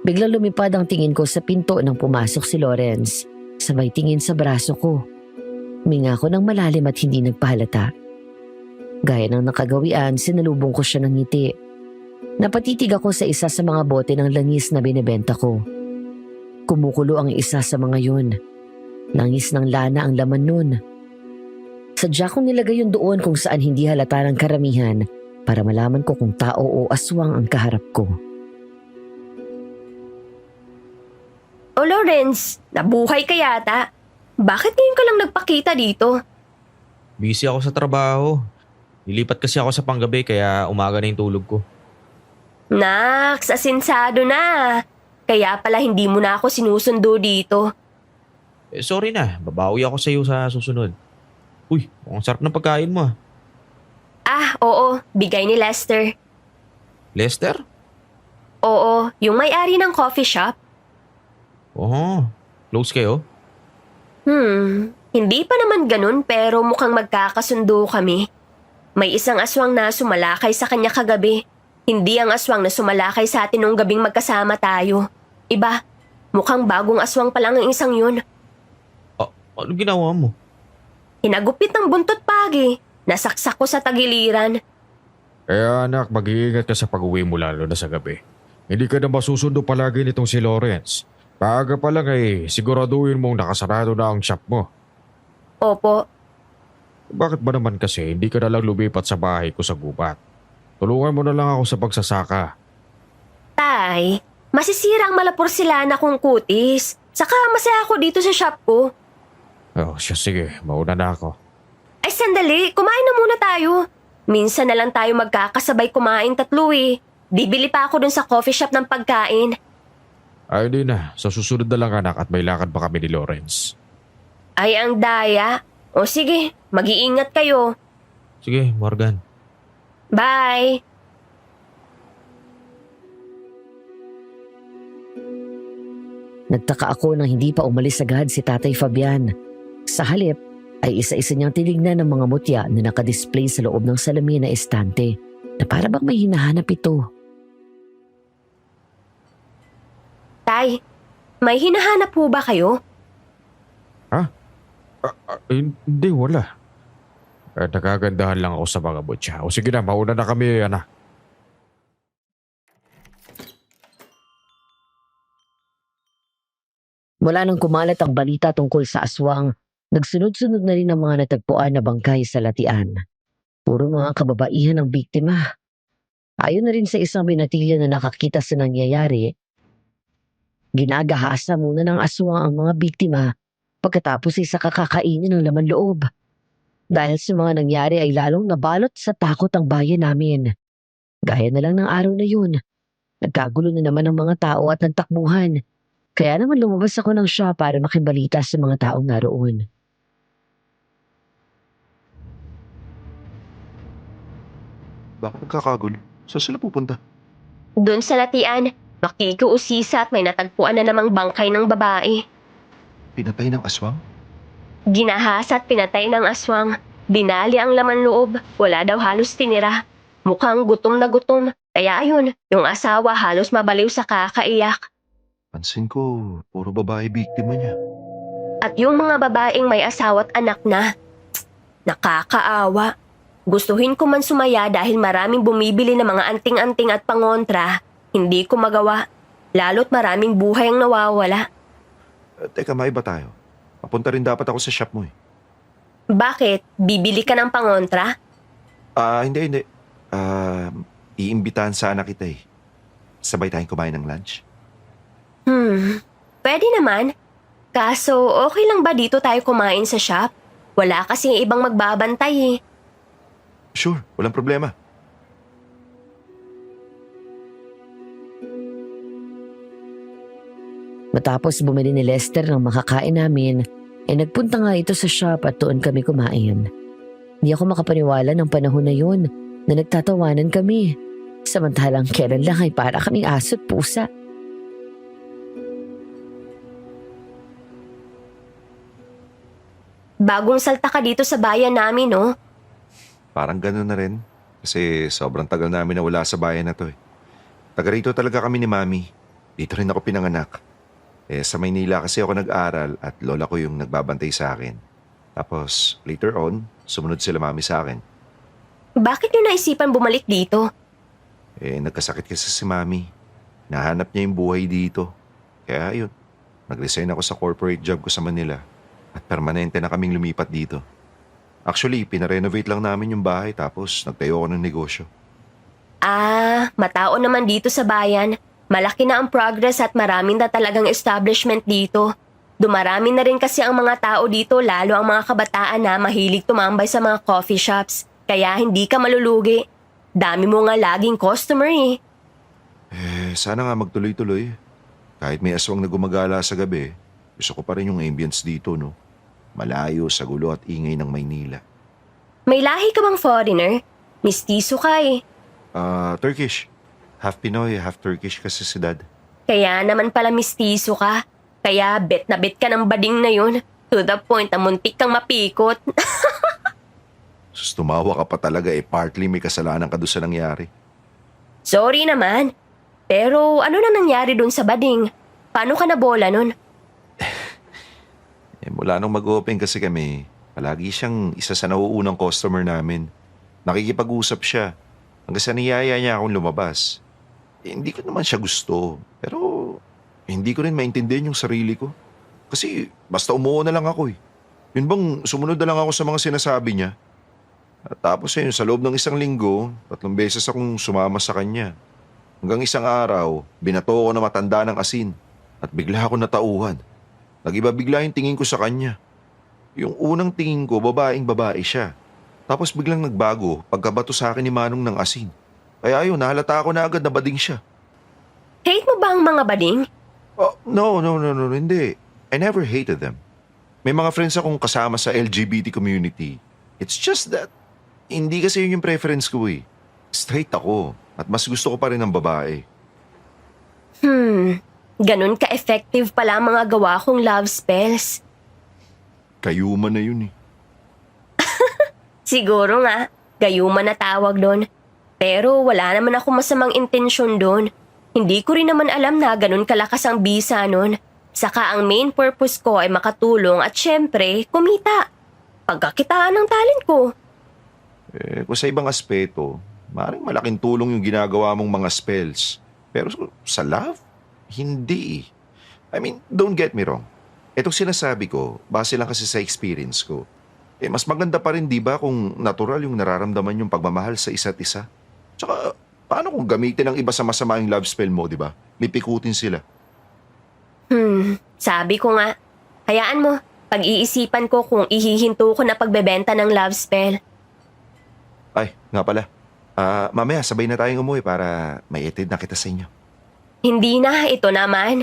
Speaker 3: Biglang lumipad ang tingin ko sa pinto nang pumasok si Lawrence. Sabay tingin sa braso ko. Huminga ko ng malalim at hindi nagpahalata. Gaya ng nakagawian, sinalubong ko siya ng ngiti. Napatitig ako sa isa sa mga bote ng langis na binebenta ko. Kumukulo ang isa sa mga yun. Langis ng lana ang laman nun. Sadya kong nilagay yun doon kung saan hindi halata ng karamihan para malaman ko kung tao o aswang ang kaharap ko.
Speaker 1: O Lawrence, nabuhay ka yata. Bakit ngayon ka lang nagpakita dito?
Speaker 2: Busy ako sa trabaho. Nilipat kasi ako sa panggabi kaya umaga na yung tulog ko.
Speaker 1: Naks, asinsado na. Kaya pala hindi mo na ako sinusundo dito.
Speaker 2: Sorry na, babawi ako sa iyo sa susunod. Uy, ang sarap ng pagkain mo ah.
Speaker 1: Ah, oo, bigay ni Lester.
Speaker 2: Lester?
Speaker 1: Oo, yung may-ari ng coffee shop.
Speaker 2: Oo, close kayo?
Speaker 1: Hindi pa naman ganun pero mukhang magkakasundo kami. May isang aswang na sumalakay sa kanya kagabi. Hindi ang aswang na sumalakay sa atin nung gabing magkasama tayo. Iba, mukhang bagong aswang pa lang ang isang yun.
Speaker 2: Ano ginawa mo?
Speaker 1: Hinagupit ng buntot pagi. Nasaksak ko sa tagiliran.
Speaker 6: Anak, mag-iingat ka sa pag-uwi mo lalo na sa gabi. Hindi ka na masusundo palagi nitong si Lawrence. Paaga pa lang siguraduhin mong nakasarado na ang shop mo.
Speaker 1: Opo,
Speaker 6: Bakit ba naman kasi hindi ka na lang lumipat sa bahay ko sa gubat? Tulungan mo na lang ako sa pagsasaka.
Speaker 1: tay, masisira ang malapursilana kong kutis. Saka masaya ako dito sa shop ko.
Speaker 6: Oh, siya sige, mauna na ako.
Speaker 1: Ay sandali, kumain na muna tayo. Minsan na lang tayo magkakasabay kumain 3 eh. Bibili pa ako dun sa coffee shop ng pagkain.
Speaker 6: Ay di na, sa susunod na lang anak at may lakad pa kami ni Lawrence.
Speaker 1: Ay ang daya. O sige, mag-iingat kayo.
Speaker 2: Sige, Morgan.
Speaker 1: Bye!
Speaker 3: Nagtaka ako nang hindi pa umalis agad si Tatay Fabian. Sa halip ay isa-isa niyang tinignan ng mga mutya na nakadisplay sa loob ng salamin na estante na para bang may hinahanap ito.
Speaker 1: Tay, may hinahanap po ba kayo?
Speaker 6: Hindi, wala. Nagagandahan lang ako sa mga butya. O sige na, mauna na kami, anak.
Speaker 3: Mula nang kumalat ang balita tungkol sa aswang, nagsunod-sunod na rin ang mga natagpuan na bangkay sa latian. Puro mga kababaihan ang biktima. Ayon na rin sa isang binatilya na nakakita sa nangyayari, ginagahasa muna ng aswang ang mga biktima pagkatapos ay saka kakainin ng laman loob. Dahil sa mga nangyari ay lalong nabalot sa takot ang bayan namin. Gaya na lang ng araw na yun. Nagkagulo na naman ang mga tao at nagtakbuhan. Kaya naman lumabas ako ng shop para makibalita sa mga taong naroon.
Speaker 5: Bakit nagkakagulo? Saan sila pupunta?
Speaker 1: Doon sa latian, makikiusisa at may natagpuan na namang bangkay ng babae.
Speaker 5: Pinatay ng aswang?
Speaker 1: Ginahasa at pinatay ng aswang. Binali ang laman loob. Wala daw halos tinira. Mukhang gutom na gutom. Kaya ayun, yung asawa halos mabaliw sa kakaiyak.
Speaker 5: Pansin ko, puro babae biktima niya.
Speaker 1: At yung mga babaeng may asawa at anak na. Nakakaawa. Gustuhin ko man sumaya dahil maraming bumibili ng mga anting-anting at pangontra. Hindi ko magawa. Lalo't maraming buhay ang nawawala.
Speaker 5: Teka, maiba tayo. Papunta rin dapat ako sa shop mo eh.
Speaker 1: Bakit? Bibili ka ng pangontra?
Speaker 5: Hindi. Iimbitahan sana kita eh. Sabay tayong kumain ng lunch.
Speaker 1: Pwede naman. Kaso okay lang ba dito tayo kumain sa shop? Wala kasing ibang magbabantay eh.
Speaker 5: Sure, walang problema.
Speaker 3: Matapos bumili ni Lester ng makakain namin, nagpunta nga ito sa shop at doon kami kumain. Hindi ako makapaniwala ng panahon na yun na nagtatawanan kami. Samantalang kailan lang ay para kaming aso't pusa.
Speaker 1: Bagong salta ka dito sa bayan namin, no?
Speaker 5: Parang gano'n na rin. Kasi sobrang tagal namin na wala sa bayan na to eh. Taga rito talaga kami ni Mami. Dito rin ako pinanganak. Sa Maynila kasi ako nag-aral at lola ko yung nagbabantay sa akin. Tapos later on, sumunod sila Mami sa akin.
Speaker 1: Bakit nyo naisipan bumalik dito?
Speaker 5: Nagkasakit kasi si Mami. Nahanap niya yung buhay dito. Kaya yun, nag-resign ako sa corporate job ko sa Manila. At permanente na kaming lumipat dito. Actually, pinarenovate lang namin yung bahay tapos nagtayo ako ng negosyo.
Speaker 1: Matao naman dito sa bayan. Malaki na ang progress at marami na talagang establishment dito. Dumarami na rin kasi ang mga tao dito, lalo ang mga kabataan na mahilig tumambay sa mga coffee shops. Kaya hindi ka malulugi. Dami mo nga laging customer eh.
Speaker 5: Sana nga magtuloy-tuloy. Kahit may aswang na gumagala sa gabi, gusto ko pa rin yung ambience dito, no? Malayo sa gulo at ingay ng Maynila.
Speaker 1: May lahi ka bang foreigner? Mistiso ka eh.
Speaker 5: Turkish. Half Pinoy, half Turkish kasi si Dad.
Speaker 1: Kaya naman pala mistiso ka. Kaya bet na bet ka ng bading na yun. To the point na muntik kang mapikot.
Speaker 5: Sus, tumawa ka pa talaga partly may kasalanan ka doon sa nangyari.
Speaker 1: Sorry naman. Pero ano na nangyari dun sa bading? Paano ka nabola nun?
Speaker 5: Mula nung mag-open kasi kami, palagi siyang isa sa nauunang customer namin. Nakikipag-usap siya. Hanggang sa niyaya niya akong lumabas. Hindi ko naman siya gusto. Pero hindi ko rin maintindihan yung sarili ko. Kasi basta umuo na lang ako eh. Yun bang sumunod na lang ako sa mga sinasabi niya. At tapos yun, sa loob ng 1 linggo, 3 beses akong sumama sa kanya. Hanggang isang araw, binato ko na matanda ng asin. At bigla ako natauhan. Nag-iba bigla yung tingin ko sa kanya. Yung unang tingin ko, babae siya. Tapos biglang nagbago pagkabato sa akin ni Manong ng asin. Kaya ayun, nahalata ako na agad na bading siya.
Speaker 1: Hate mo ba ang mga bading?
Speaker 5: Oh, no, hindi. I never hated them. May mga friends akong kasama sa LGBT community. It's just that, hindi kasi yun yung preference ko eh. Straight ako at mas gusto ko pa rin ng babae.
Speaker 1: Ganun ka-effective pala ang mga gawa kong love spells.
Speaker 5: Kayuma na yun eh.
Speaker 1: Siguro nga, gayuma na tawag doon. Pero wala naman ako masamang intensyon doon. Hindi ko rin naman alam na ganun kalakas ang bisa noon. Saka ang main purpose ko ay makatulong at syempre, kumita. Pagkakitaan ng talent ko.
Speaker 5: Kung sa ibang aspeto, maaaring malaking tulong yung ginagawa mong mga spells. Pero sa love, hindi. I mean, don't get me wrong. Itong sinasabi ko, base lang kasi sa experience ko. Mas maganda pa rin, di ba, kung natural yung nararamdaman yung pagmamahal sa isa't isa. Tsaka, paano kung gamitin ng iba sa masama yung love spell mo, di ba? May pikutin sila.
Speaker 1: Sabi ko nga, hayaan mo, pag-iisipan ko kung ihihinto ko na pagbebenta ng love spell.
Speaker 5: Ay, nga pala. Mamaya, sabay na tayong umuwi para may etid na kita sa inyo.
Speaker 1: Hindi na, ito naman.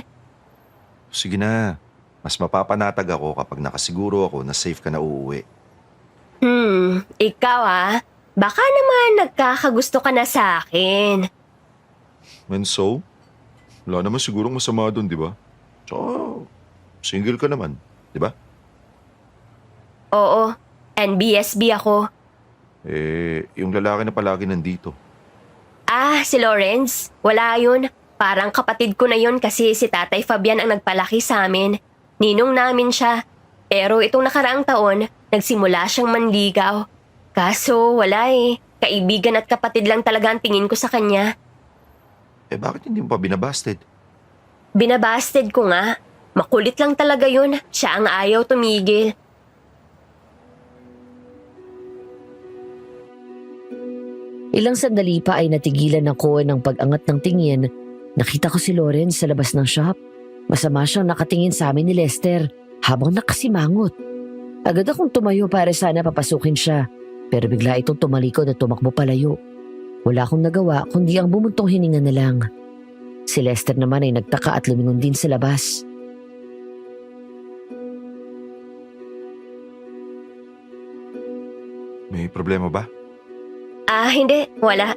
Speaker 5: Sige na. Mas mapapanatag ako kapag nakasiguro ako na safe ka na uuwi.
Speaker 1: Ikaw baka naman nagkakagusto ka na sa akin.
Speaker 5: And so? Wala naman sigurong masama doon, di ba? Tsaka, single ka naman, di ba?
Speaker 1: Oo, NBSB ako.
Speaker 5: Yung lalaki na palagi nandito.
Speaker 1: Si Lawrence, wala yun. Parang kapatid ko na yun kasi si Tatay Fabian ang nagpalaki sa amin. Ninong namin siya. Pero itong nakaraang taon, nagsimula siyang manligaw. Kaso wala Kaibigan at kapatid lang talaga ang tingin ko sa kanya.
Speaker 5: Bakit hindi mo pa binabasted?
Speaker 1: Binabasted ko nga. Makulit lang talaga yun. Siya ang ayaw tumigil.
Speaker 3: Ilang sandali pa ay natigilan ako ng pag-angat ng tingin. Nakita ko si Lawrence sa labas ng shop. Masama siyang nakatingin sa amin ni Lester. habang nakasimangot. Agad akong tumayo para sana papasukin siya, pero bigla itong tumalikod at tumakbo palayo. Wala akong nagawa kundi ang bumuntong hininga na lang. Si Lester naman ay nagtaka at lumingon din sa labas.
Speaker 5: May problema ba?
Speaker 1: Hindi. Wala.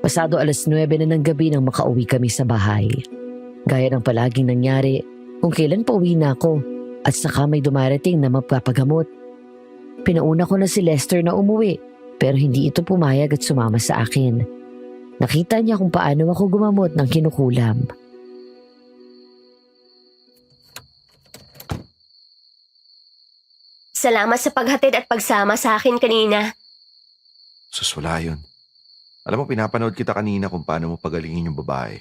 Speaker 3: Pasado 9:00 na ng gabi nang makauwi kami sa bahay. Gaya ng palaging nangyari, kung kailan pa uwi na ako at saka may dumarating na magpapagamot. Pinauna ko na si Lester na umuwi pero hindi ito pumayag at sumama sa akin. Nakita niya kung paano ako gumamot ng kinukulam.
Speaker 1: Salamat sa paghatid at pagsama sa akin kanina.
Speaker 5: Sus, wala yun. Alam mo, pinapanood kita kanina kung paano mo pagalingin yung babae.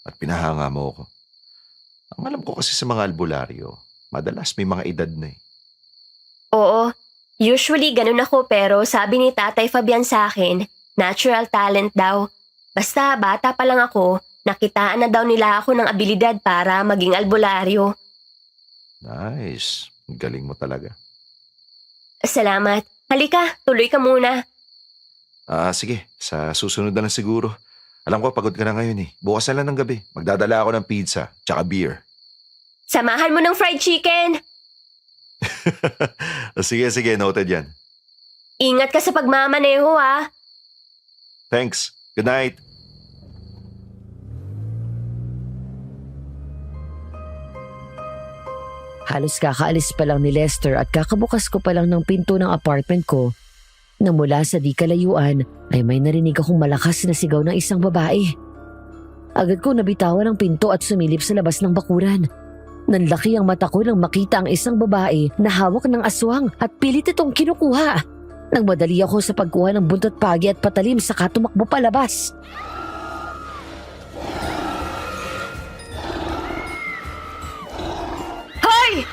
Speaker 5: At pinahanga mo ako. Ang alam ko kasi sa mga albularyo, madalas may mga edad na eh.
Speaker 1: Oo, usually ganun ako pero sabi ni Tatay Fabian sa akin, natural talent daw. Basta bata pa lang ako, nakitaan na daw nila ako ng abilidad para maging albularyo.
Speaker 5: Nice. Ang galing mo talaga.
Speaker 1: Salamat. Halika, tuloy ka muna.
Speaker 5: Sige. Sa susunod na lang siguro. Alam ko, pagod ka na ngayon eh. Bukas na lang ng gabi. Magdadala ako ng pizza, tsaka beer.
Speaker 1: Samahan mo ng fried chicken.
Speaker 5: Sige. Noted yan.
Speaker 1: Ingat ka sa pagmamaneho ha.
Speaker 5: Thanks. Good night.
Speaker 3: Halos kakaalis pa lang ni Lester at kakabukas ko pa lang ng pinto ng apartment ko na mula sa di kalayuan ay may narinig akong malakas na sigaw ng isang babae. Agad ko nabitawan ang pinto at sumilip sa labas ng bakuran. Nanlaki ang mata ko nang makita ang isang babae na hawak ng aswang at pilit itong kinukuha. Nagmadali ako sa pagkuha ng buntot pagi at patalim saka tumakbo palabas.
Speaker 1: Hoy!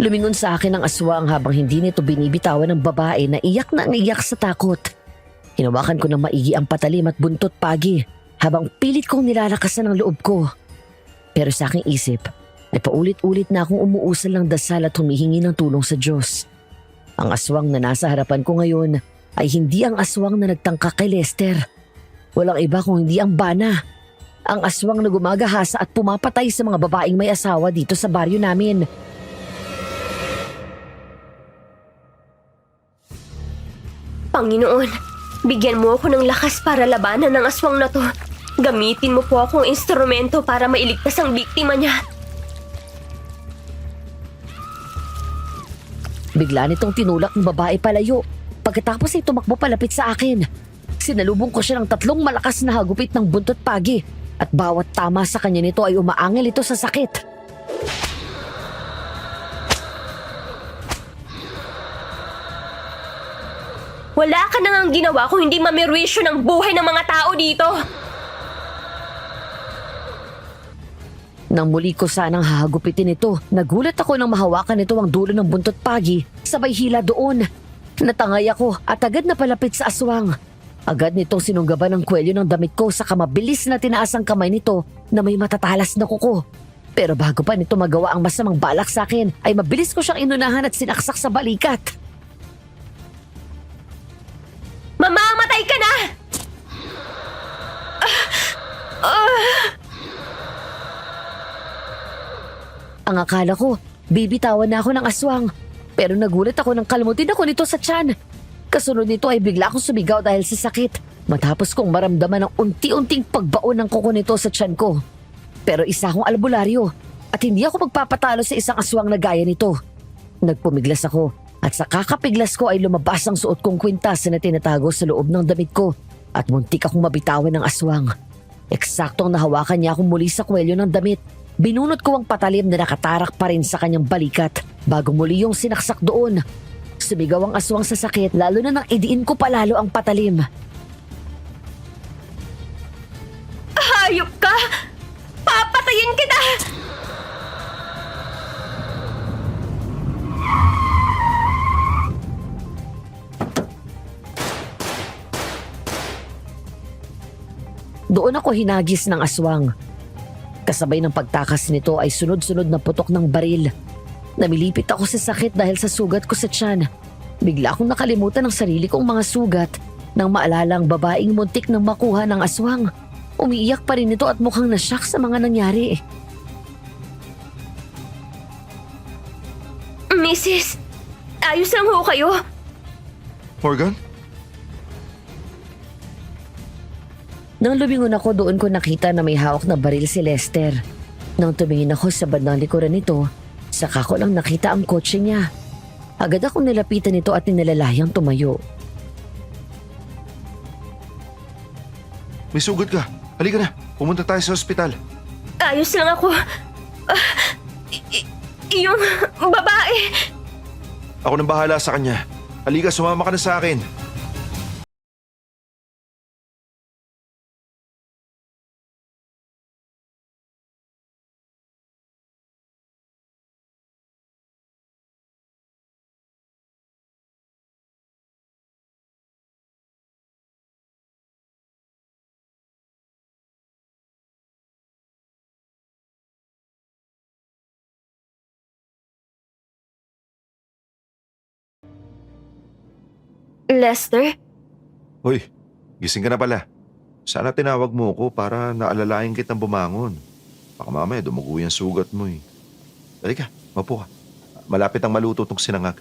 Speaker 3: Lumingon sa akin ang aswang habang hindi nito binibitawan ng babae na iyak na ang iyak sa takot. Hinawakan ko ng maigi ang patalim at buntot pagi habang pilit kong nilalakasan ang loob ko. Pero sa aking isip, ay paulit-ulit na akong umuusal ng dasal at humihingi ng tulong sa Diyos. Ang aswang na nasa harapan ko ngayon ay hindi ang aswang na nagtangka kay Lester. Walang iba kung hindi ang bana. Ang aswang na gumagahasa at pumapatay sa mga babaeng may asawa dito sa baryo namin.
Speaker 1: Panginoon, bigyan mo ako ng lakas para labanan ng aswang na to. Gamitin mo po akong instrumento para mailigtas ang biktima niya.
Speaker 3: Bigla nitong tinulak ng babae palayo. Pagkatapos ay tumakbo palapit sa akin. Sinalubong ko siya ng 3 malakas na hagupit ng buntot pagi at bawat tama sa kanya nito ay umaangel ito sa sakit.
Speaker 1: Wala ka na ngang ginawa kung hindi mamirwisyo ng buhay ng mga tao dito.
Speaker 3: Nang muli ko sanang hahagupitin ito, nagulat ako nang mahawakan nito ang dulo ng buntot pagi, sabay hila doon. Natangay ako at agad na palapit sa aswang. Agad nitong sinunggaban ng kwelyo ng damit ko saka mabilis na tinaas ang kamay nito na may matatalas na kuko. Pero bago pa nito magawa ang masamang balak sa akin, ay mabilis ko siyang inunahan at sinaksak sa balikat.
Speaker 1: Mamamatay ka na!
Speaker 3: Ang akala ko, bibitawan na ako ng aswang. Pero nagulat ako nang kalmutin ako nito sa tiyan. Kasunod nito ay bigla akong sumigaw dahil sa sakit. Matapos kong maramdaman ng unti-unting pagbaon ng kuko nito sa tiyan ko. Pero isa akong albularyo at hindi ako magpapatalo sa isang aswang na gaya nito. Nagpumiglas ako at sa kakapiglas ko ay lumabas ang suot kong kwintas na tinatago sa loob ng damit ko at muntik akong mabitawan ng aswang. Eksaktong nahawakan niya akong muli sa kwelyo ng damit. Binunot ko ang patalim na nakatarak pa rin sa kanyang balikat bago muli yung sinaksak doon. Sumigaw ang aswang sa sakit lalo na nang idiin ko palalo ang patalim.
Speaker 1: Hayop ka! Papatayin kita!
Speaker 3: Doon ako hinagis ng aswang. Kasabay ng pagtakas nito ay sunod-sunod na putok ng baril. Namilipit ako sa sakit dahil sa sugat ko sa tiyan. Bigla akong nakalimutan ang sarili kong mga sugat nang maalala ang babaeng muntik nang makuha ng aswang. Umiiyak pa rin ito at mukhang nasyak sa mga nangyari.
Speaker 1: Mrs., ayos lang ho kayo.
Speaker 5: Morgan?
Speaker 3: Nang lumingon ako doon ko nakita na may hawak na baril si Lester. Nang tumingin ako sa bandang likuran nito, saka ko lang nakita ang kotse niya. Agad akong nilapitan nito at ninilalayang tumayo.
Speaker 5: May sugat ka. Halika na. Pumunta tayo sa ospital.
Speaker 1: Ayos lang ako. Yung babae.
Speaker 5: Ako nang bahala sa kanya. Halika, sumama ka na sa akin.
Speaker 1: Lester?
Speaker 5: Hoy, gising ka na pala. Sana tinawag mo ako para naalalayan kitang bumangon. Baka mamaya dumugo yung sugat mo eh. Halika, mapo ka. Malapit ang maluto tong sinangag.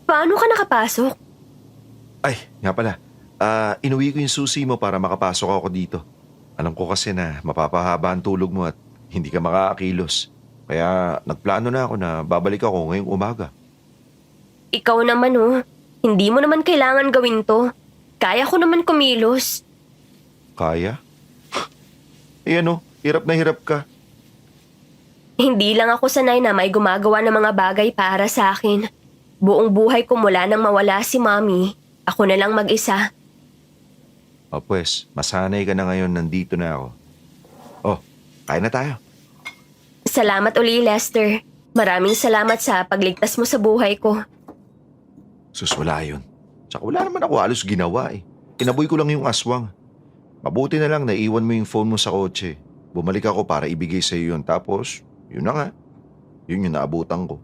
Speaker 1: Paano ka nakapasok?
Speaker 5: Ay, nga pala. Inuwi ko yung susi mo para makapasok ako dito. Alam ko kasi na mapapahaba ang tulog mo at hindi ka makakakilos. Kaya nagplano na ako na babalik ako ngayong umaga.
Speaker 1: Ikaw naman hindi mo naman kailangan gawin to. Kaya ko naman kumilos.
Speaker 5: Kaya? Hirap na hirap ka.
Speaker 1: Hindi lang ako sanay na may gumagawa ng mga bagay para sa akin. Buong buhay ko mula nang mawala si Mommy, ako na lang mag-isa.
Speaker 5: O pues, masanay ka na ngayon nandito na ako. Oh, kain na tayo.
Speaker 1: Salamat uli, Lester. Maraming salamat sa pagligtas mo sa buhay ko.
Speaker 5: Sus, wala yun. Tsaka wala naman ako halos ginawa eh. Inaboy ko lang yung aswang. Mabuti na lang naiwan mo yung phone mo sa kotse. Bumalik ako para ibigay sa iyo yun. Tapos, yun na nga. Yun yung naabutan ko.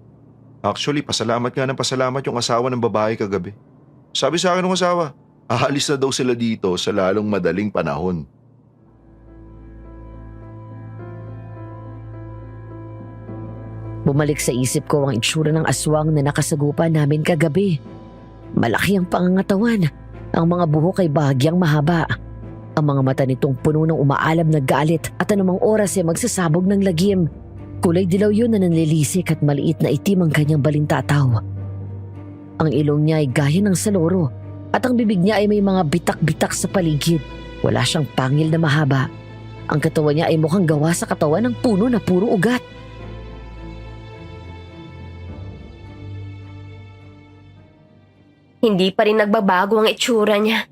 Speaker 5: Actually, pasalamat nga ng pasalamat yung asawa ng babae kagabi. Sabi sa akin ng asawa, aalis na daw sila dito sa lalong madaling panahon.
Speaker 3: Bumalik sa isip ko ang itsura ng aswang na nakasagupa namin kagabi. Malaki ang pangangatawan. Ang mga buhok ay bahagyang mahaba. Ang mga mata nitong puno ng umaalab na galit at anumang oras ay magsasabog ng lagim. Kulay dilaw yun na nanlilisik at maliit na itim ang kanyang balintataw. Ang ilong niya ay gaya ng saloro at ang bibig niya ay may mga bitak-bitak sa paligid. Wala siyang pangil na mahaba. Ang katawan niya ay mukhang gawa sa katawan ng puno na puro ugat.
Speaker 1: Hindi pa rin nagbabago ang itsura niya.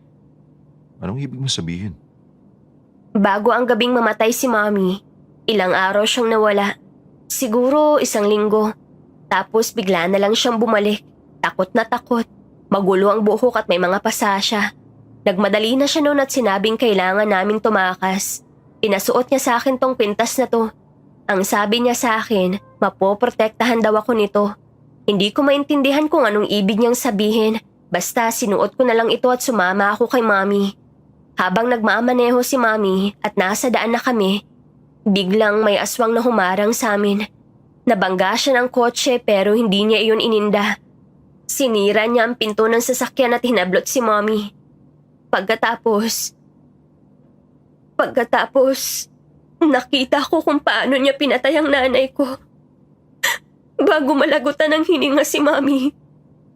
Speaker 5: Anong ibig mo sabihin?
Speaker 1: Bago ang gabing mamatay si Mommy, ilang araw siyang nawala. Siguro 1 linggo. Tapos bigla na lang siyang bumalik. Takot na takot. Magulo ang buhok at may mga pasa siya. Nagmadali na siya noon at sinabing kailangan naming tumakas. Pinasuot niya sa akin tong kwintas na to. Ang sabi niya sa akin, mapoprotektahan daw ako nito. Hindi ko maintindihan kung anong ibig niyang sabihin. Basta sinuot ko na lang ito at sumama ako kay Mommy. Habang nagmamaneho si Mommy at nasa daan na kami, biglang may aswang na humarang sa amin. Nabangga siya ng kotse pero hindi niya iyon ininda. Sinira niya ang pinto ng sasakyan at hinablot si Mommy. Pagkatapos, nakita ko kung paano niya pinatay ang nanay ko. Bago malagutan ng hininga si Mommy,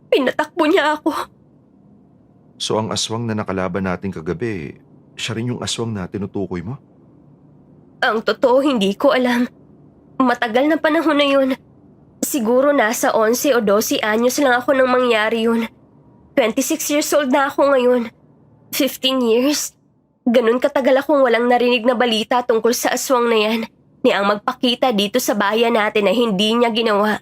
Speaker 1: pinatakbo niya ako.
Speaker 5: So ang aswang na nakalaban natin kagabi, siya rin yung aswang na tinutukoy mo?
Speaker 1: Ang totoo, hindi ko alam. Matagal na panahon na yun. Siguro nasa 11 o 12 anyos lang ako nang mangyari yun. 26 years old na ako ngayon. 15 years. Ganun katagal akong walang narinig na balita tungkol sa aswang na yan. Ni ang magpakita dito sa bayan natin na hindi niya ginawa.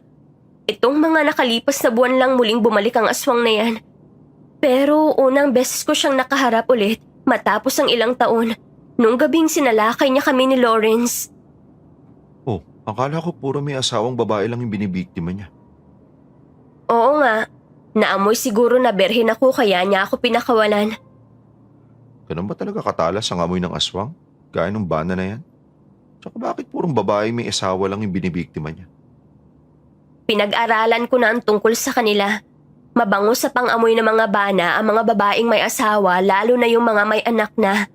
Speaker 1: Itong mga nakalipas na buwan lang muling bumalik ang aswang na yan. Pero unang beses ko siyang nakaharap ulit matapos ang ilang taon. Nung gabing sinalakay niya kami ni Lawrence.
Speaker 5: Oh, akala ko puro may asawang babae lang yung binibiktima niya.
Speaker 1: Oo nga, naamoy siguro na berhen ako kaya niya ako pinakawalan.
Speaker 5: Ganun ba talaga katalas ang amoy ng aswang? Gaya ng bana na yan? Tsaka bakit purong babae may asawa lang yung binibiktima niya?
Speaker 1: Pinag-aralan ko na ang tungkol sa kanila. Mabango sa pang-amoy ng mga bana ang mga babaeng may asawa lalo na yung mga may anak na.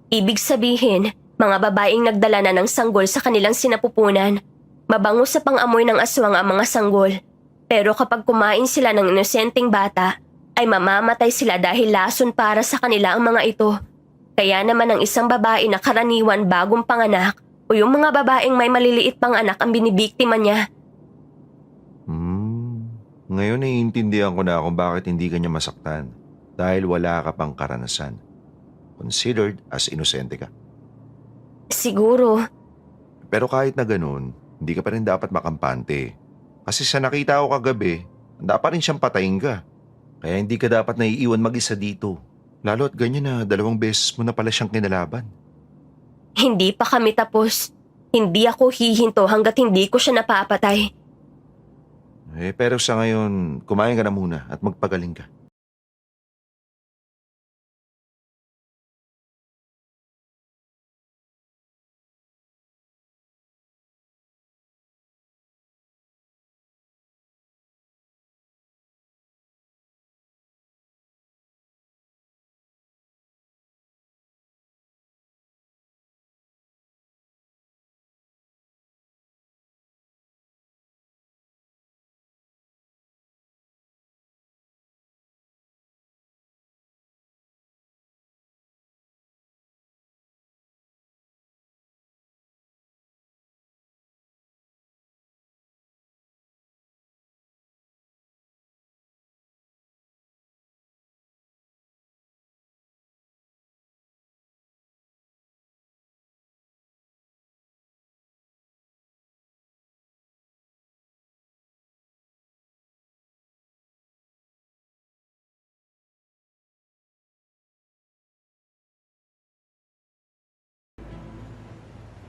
Speaker 1: Ibig sabihin, mga babaeng nagdala na ng sanggol sa kanilang sinapupunan. Mabango sa pang-amoy ng aswang ang mga sanggol. Pero kapag kumain sila ng inosenteng bata, ay mamamatay sila dahil lason para sa kanila ang mga ito. Kaya naman ang isang babae na karaniwan bagong panganak o yung mga babaeng may maliliit pang anak ang binibiktima niya.
Speaker 5: Ngayon naiintindihan ko na kung bakit hindi ka niya masaktan. Dahil wala ka pang karanasan. Considered as inosente ka.
Speaker 1: Siguro,
Speaker 5: Pero kahit na ganun, hindi ka pa rin dapat makampante. Kasi sa nakita ko kagabi, handa pa rin siyang patayin ka. Kaya hindi ka dapat naiiwan mag-isa dito. Lalo at ganyan na 2 beses mo na pala siyang kinalaban.
Speaker 1: hindi pa kami tapos. Hindi ako hihinto hanggat hindi ko siya napapatay.
Speaker 5: Pero sa ngayon, kumain ka na muna at magpagaling ka.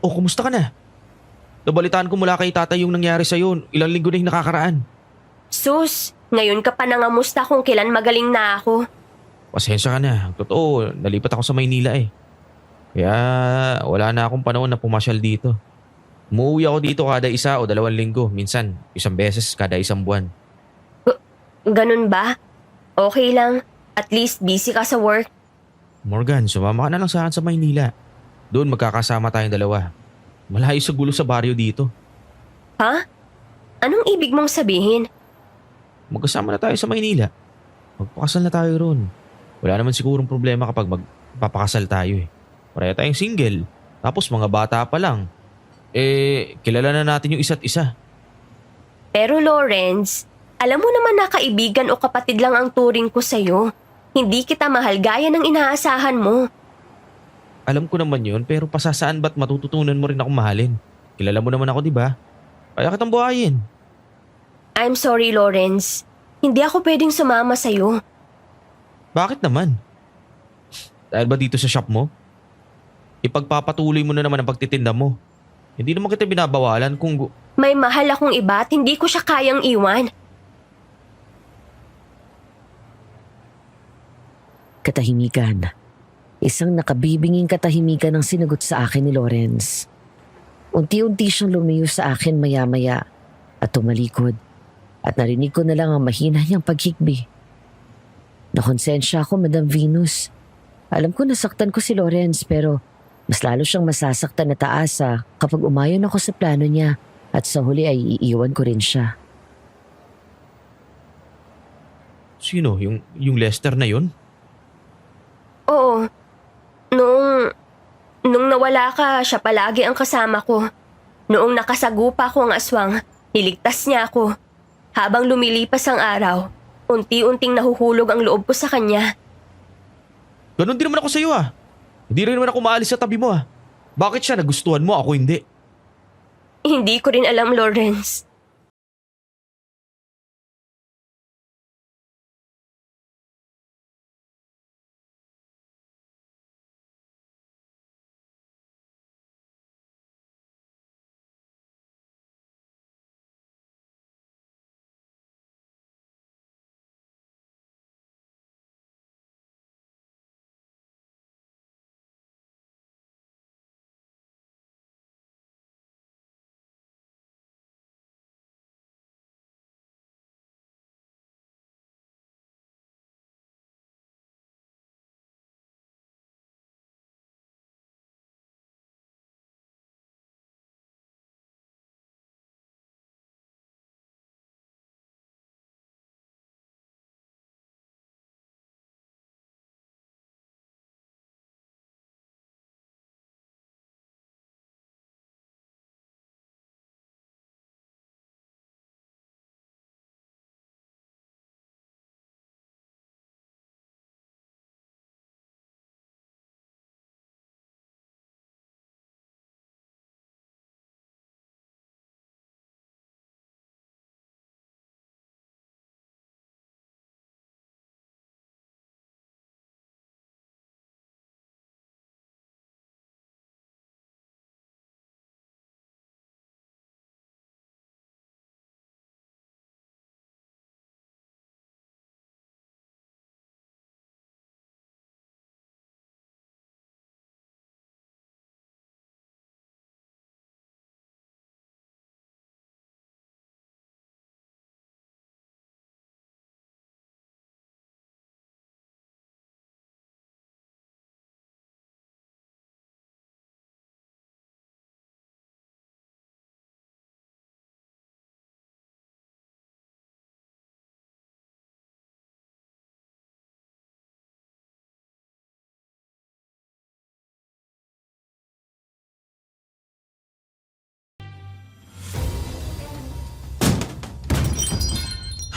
Speaker 2: Oh, kumusta ka na? Nabalitaan ko mula kay tatay yung nangyari sa'yo. Ilang linggo na yung nakakaraan.
Speaker 1: Sus, ngayon ka pa nangamusta kung kailan magaling na ako.
Speaker 2: Pasensya ka na. Ang totoo, nalipat ako sa Maynila eh. Kaya wala na akong panahon na pumasyal dito. Umuwi ako dito kada 1 o 2 linggo. Minsan, 1 beses kada 1 buwan.
Speaker 1: Ganun ba? Okay lang. At least busy ka sa work.
Speaker 2: Morgan, sumama ka na lang sa akin sa Maynila. Doon magkakasama tayong 2. Malayo sa gulo sa baryo dito.
Speaker 1: Ha? Anong ibig mong sabihin?
Speaker 2: Magkasama na tayo sa Maynila. Magpakasal na tayo ron. Wala naman sigurong problema kapag magpapakasal tayo eh. Pareha tayong single. Tapos mga bata pa lang. Kilala na natin yung isa't isa.
Speaker 1: Pero Lawrence, alam mo naman na kaibigan o kapatid lang ang turing ko sa'yo. Hindi kita mahal gaya ng inaasahan mo.
Speaker 2: Alam ko naman yun, pero pasasaan ba't matututunan mo rin akong mahalin? Kilala mo naman ako, di ba? Kaya kitang buhayin.
Speaker 1: I'm sorry, Lawrence. Hindi ako pwedeng sumama sa'yo.
Speaker 2: Bakit naman? Dahil ba dito sa shop mo? Ipagpapatuloy mo na naman ang pagtitinda mo. Hindi naman kita binabawalan kung...
Speaker 1: May mahal akong iba at hindi ko siya kayang iwan.
Speaker 3: Katahimikan. Isang nakabibinging katahimikan ang sinagot sa akin ni Lawrence. Unti-unti siyang lumayo sa akin maya-maya at tumalikod. At narinig ko na lang ang mahina niyang paghikbi. Nakonsensya ako, Madam Venus. Alam ko nasaktan ko si Lawrence pero mas lalo siyang masasaktan na taasa kapag umayon ako sa plano niya at sa huli ay iiwan ko rin siya.
Speaker 2: Sino? Yung Lester na yun?
Speaker 1: Oo. Nung nawala ka, siya palagi ang kasama ko. Noong nakasagupa ko ang aswang, niligtas niya ako. Habang lumilipas ang araw, unti-unting nahuhulog ang loob ko sa kanya.
Speaker 2: Ganon din naman ako sa'yo ah. Hindi rin naman ako maalis sa tabi mo ah. Bakit siya nagustuhan mo, ako hindi?
Speaker 1: Hindi ko rin alam, Lawrence.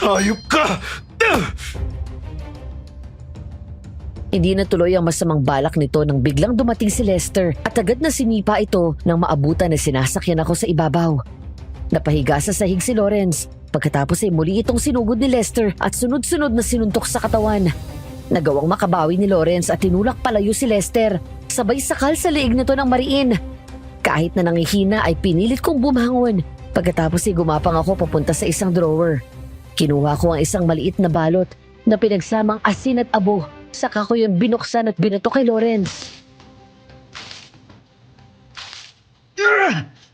Speaker 5: Hayop ka!
Speaker 3: Hindi natuloy ang masamang balak nito nang biglang dumating si Lester at agad na sinipa ito nang maabutan na sinasakyan ako sa ibabaw. Napahiga sa sahig si Lawrence. Pagkatapos ay muli itong sinugod ni Lester at sunod-sunod na sinuntok sa katawan. Nagawang makabawi ni Lawrence at tinulak palayo si Lester. Sabay sakal sa liig nito ng mariin. Kahit na nangihina ay pinilit kong bumangon. Pagkatapos ay gumapang ako papunta sa isang drawer. Kinuha ko ang isang maliit na balot na pinagsamang asin at abo. Saka ko yung binuksan at binato kay Lawrence.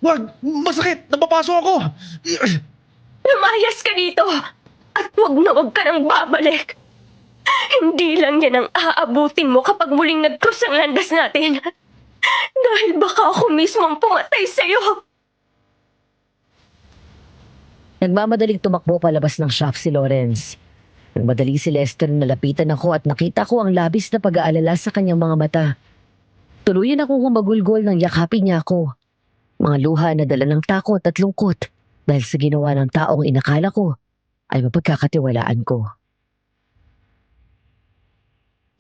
Speaker 2: Wag! Masakit! Napapaso ako!
Speaker 1: Lumayas ka dito! At wag na wag ka nang babalik! Hindi lang yan ang aabutin mo kapag muling nag-cross ang landas natin. Dahil baka ako mismo ang pumatay sa'yo.
Speaker 3: Nagmamadaling tumakbo palabas ng shop si Lawrence. Nagmadali si Lester na lapitan ako at nakita ko ang labis na pag-aalala sa kanyang mga mata. Tuluyan akong humagulgol nang yakapin niya ako. Mga luha na dala ng takot at lungkot dahil sa ginawa ng taong inakala ko ay mapagkakatiwalaan ko.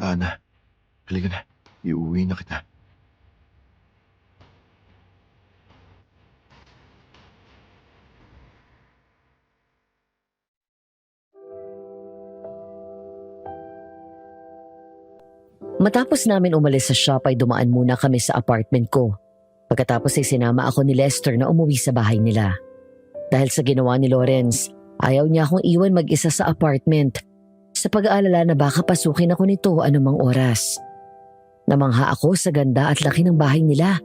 Speaker 5: Ana, halika na. Iuwi na kita.
Speaker 3: Matapos namin umalis sa shop ay dumaan muna kami sa apartment ko. Pagkatapos ay sinama ako ni Lester na umuwi sa bahay nila. Dahil sa ginawa ni Lawrence, ayaw niya akong iwan mag-isa sa apartment sa pag-aalala na baka pasukin ako nito anumang oras. Namangha ako sa ganda at laki ng bahay nila.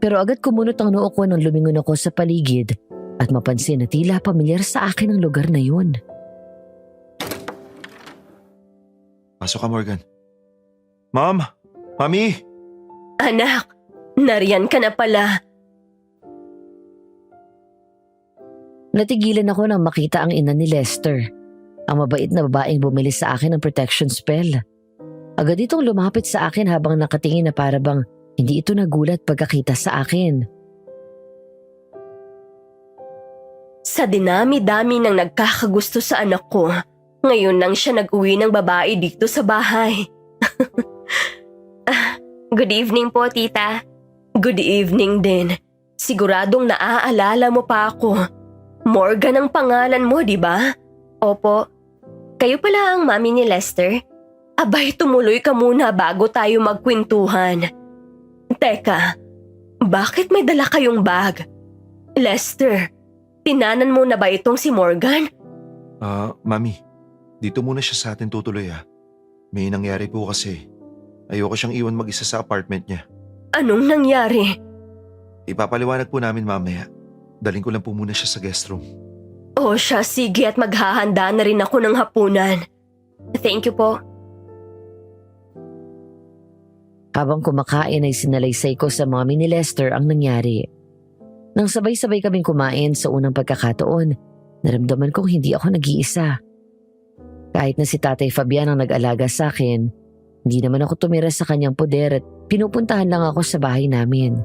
Speaker 3: Pero agad kumunot ang noo ko nang lumingon ako sa paligid at mapansin na tila pamilyar sa akin ang lugar na yun.
Speaker 5: Pasok ka, Morgan. Mom! Mami!
Speaker 1: Anak, nariyan ka na pala.
Speaker 3: Natigilan ako nang makita ang ina ni Lester. Ang mabait na babaeng bumili sa akin ng protection spell. Agad itong lumapit sa akin habang nakatingin na para bang hindi ito nagulat pagkakita sa akin.
Speaker 1: Sa dinami-dami ng nagkakagusto sa anak ko, ngayon lang siya nag-uwi ng babae dito sa bahay. Good evening po, tita. Good evening din. Siguradong naaalala mo pa ako. Morgan ang pangalan mo, di ba? Opo. Kayo pala ang mami ni Lester? Abay, tumuloy ka muna bago tayo magkwentuhan. Teka, bakit may dala kayong bag? Lester, tinanan mo na ba itong si Morgan?
Speaker 5: Mami, dito muna siya sa atin tutuloy May nangyari po kasi. Ayoko siyang iwan mag-isa sa apartment niya.
Speaker 1: Anong nangyari?
Speaker 5: Ipapaliwanag po namin mamaya. Daling ko lang po muna siya sa guest room.
Speaker 1: O siya, sige at maghahanda na rin ako ng hapunan. Thank you po.
Speaker 3: Habang kumakain ay sinalaysay ko sa mommy ni Lester ang nangyari. Nang sabay-sabay kaming kumain sa unang pagkakataon, naramdaman kong hindi ako nag-iisa. Kahit na si Tatay Fabian ang nag-alaga sa akin, hindi naman ako tumira sa kanyang poder at pinupuntahan lang ako sa bahay namin.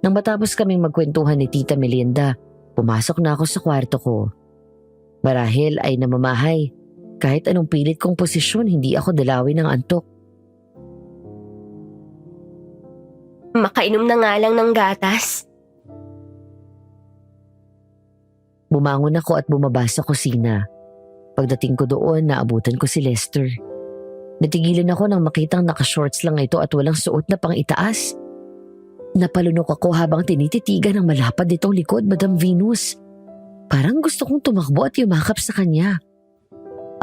Speaker 3: Nang matapos kaming magkwentuhan ni Tita Melinda, pumasok na ako sa kwarto ko. Marahil ay namamahay. Kahit anong pilit kong posisyon, hindi ako dalawin ng antok.
Speaker 1: Makainom na nga lang ng gatas.
Speaker 3: Bumangon ako at bumaba sa kusina. Pagdating ko doon, naabutan ko si Lester. Natigilan ako nang makitang naka-shorts lang ito at walang suot na pang itaas. Napalunok ako habang tinititigan ng malapad nitong likod, Madam Venus. Parang gusto kong tumakbo at yumakap sa kanya.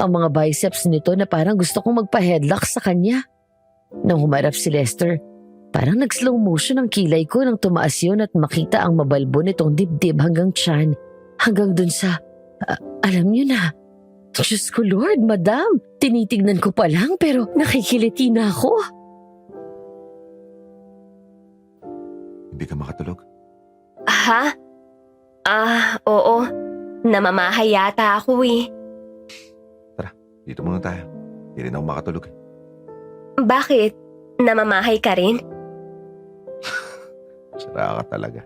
Speaker 3: Ang mga biceps nito na parang gusto kong magpa-headlock sa kanya. Nang humarap si Lester, parang nag-slow motion ang kilay ko nang tumaas yun at makita ang mabalbo nitong dibdib hanggang tiyan. Hanggang dun sa, alam niyo na. Diyos ko Lord, Madam, tinitignan ko pa lang pero nakikiliti na ako.
Speaker 5: Hindi ka makatulog?
Speaker 1: Ha? Oo. Namamahay yata ako eh.
Speaker 5: Dito muna tayo. Hindi rin ako makatulog.
Speaker 1: Bakit? Namamahay ka rin?
Speaker 5: Sara ka talaga.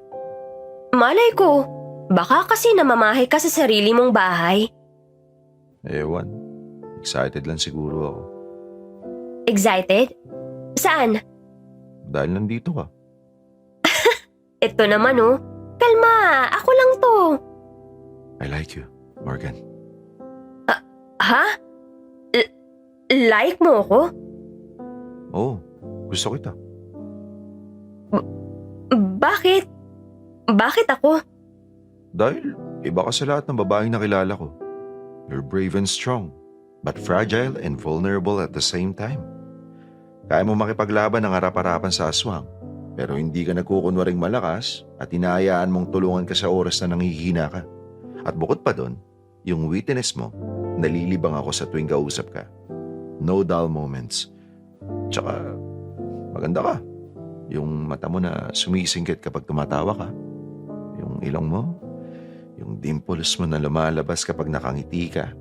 Speaker 1: Malay ko, baka kasi namamahay ka sa sarili mong bahay.
Speaker 5: Ewan. Excited lang siguro ako.
Speaker 1: Excited? Saan?
Speaker 5: Dahil nandito ka.
Speaker 1: Ito naman oh. Kalma, ako lang to.
Speaker 5: I like you, Morgan.
Speaker 1: Ha? Like mo ako?
Speaker 5: Oo, gusto kita.
Speaker 1: Bakit? Bakit ako?
Speaker 5: Dahil iba ka sa lahat ng babaeng nakilala ko. You're brave and strong, but fragile and vulnerable at the same time. Kaya mo makipaglaban ng harap-harapan sa aswang, pero hindi ka nagkukunwaring malakas at hinahayaan mong tulungan ka sa oras na nanghihina ka. At bukod pa doon, yung witness mo, nalilibang ako sa tuwing kausap ka. No dull moments. Tsaka, maganda ka. Yung mata mo na sumisingkit kapag tumatawa ka. Yung ilong mo, yung dimples mo na lumalabas kapag nakangiti ka.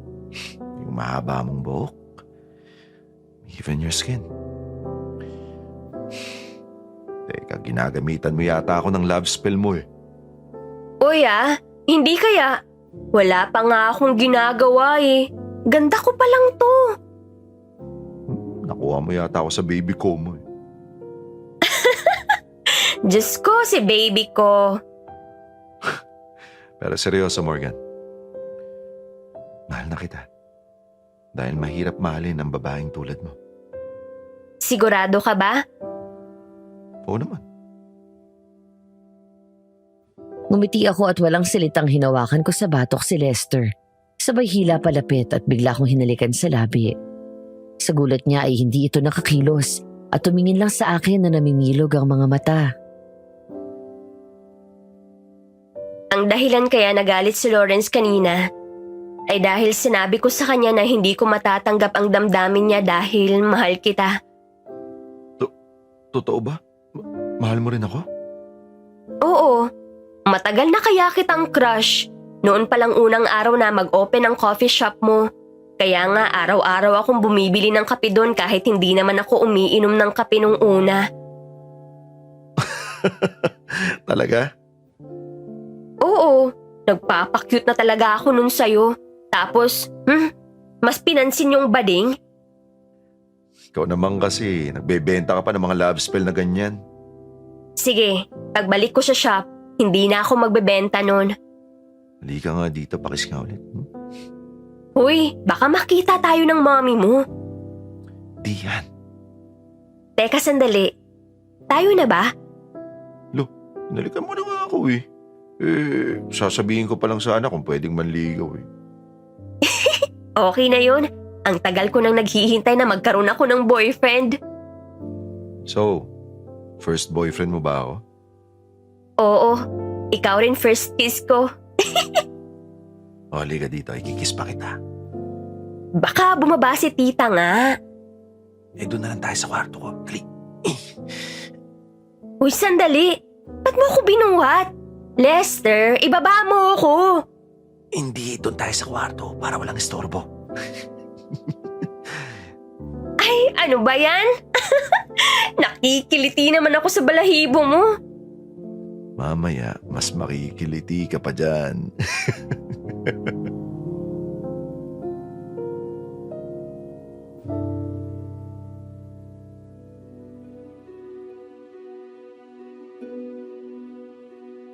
Speaker 5: Yung mahaba mong buhok. Even your skin. Teka, ginagamitan mo yata ako ng love spell mo eh.
Speaker 1: Uy hindi kaya. Wala pa nga akong ginagawa eh. Ganda ko pa lang to.
Speaker 5: Nakuha mo yata ako sa baby ko mo eh.
Speaker 1: Diyos ko, si baby ko.
Speaker 5: Pero seryoso, Morgan. Mahal na kita. Dahil mahirap mahalin ang babaeng tulad mo.
Speaker 1: Sigurado ka ba?
Speaker 5: Oo naman.
Speaker 3: Ngumiti ako at walang silitang hinawakan ko sa batok si Lester. Sabay hila palapit at bigla kong hinalikan sa labi. Sa gulat niya ay hindi ito nakakilos at tumingin lang sa akin na namimilog ang mga mata.
Speaker 1: Ang dahilan kaya nagalit si Lawrence kanina ay dahil sinabi ko sa kanya na hindi ko matatanggap ang damdamin niya dahil mahal kita.
Speaker 5: Totoo ba? Mahal mo rin ako?
Speaker 1: Oo, matagal na kaya kitang crush. Noon palang unang araw na mag-open ang coffee shop mo. Kaya nga araw-araw akong bumibili ng kape doon kahit hindi naman ako umiinom ng kape nung una.
Speaker 5: Talaga?
Speaker 1: Oo, nagpapakyut na talaga ako nun sa'yo. Tapos, mas pinansin yung bading.
Speaker 5: Ikaw naman kasi, nagbebenta ka pa ng mga love spell na ganyan.
Speaker 1: Sige, pagbalik ko sa shop, hindi na ako magbebenta nun.
Speaker 5: Halika nga dito, pakis nga ulit.
Speaker 1: Huy, baka makita tayo ng mommy mo.
Speaker 5: Di yan.
Speaker 1: Teka sandali, tayo na ba?
Speaker 5: Nalikan mo na nga ako eh. Sasabihin ko pa lang sana kung pwedeng manligaw eh.
Speaker 1: Okay na yun. Ang tagal ko nang naghihintay na magkaroon ako ng boyfriend.
Speaker 5: So, first boyfriend mo ba ako?
Speaker 1: Oo, ikaw rin first kiss ko.
Speaker 5: O, halika dito, ikikiss pa kita.
Speaker 1: Baka bumaba si tita nga.
Speaker 5: Doon na lang tayo sa kwarto ko. Dali.
Speaker 1: Uy, sandali. Ba't mo ako binuhat? Lester, ibaba mo ako.
Speaker 5: Hindi, doon tayo sa kwarto para walang istorbo.
Speaker 1: Ay, ano ba yan? Nakikiliti naman ako sa balahibo mo.
Speaker 5: Mamaya, mas makikiliti ka pa dyan.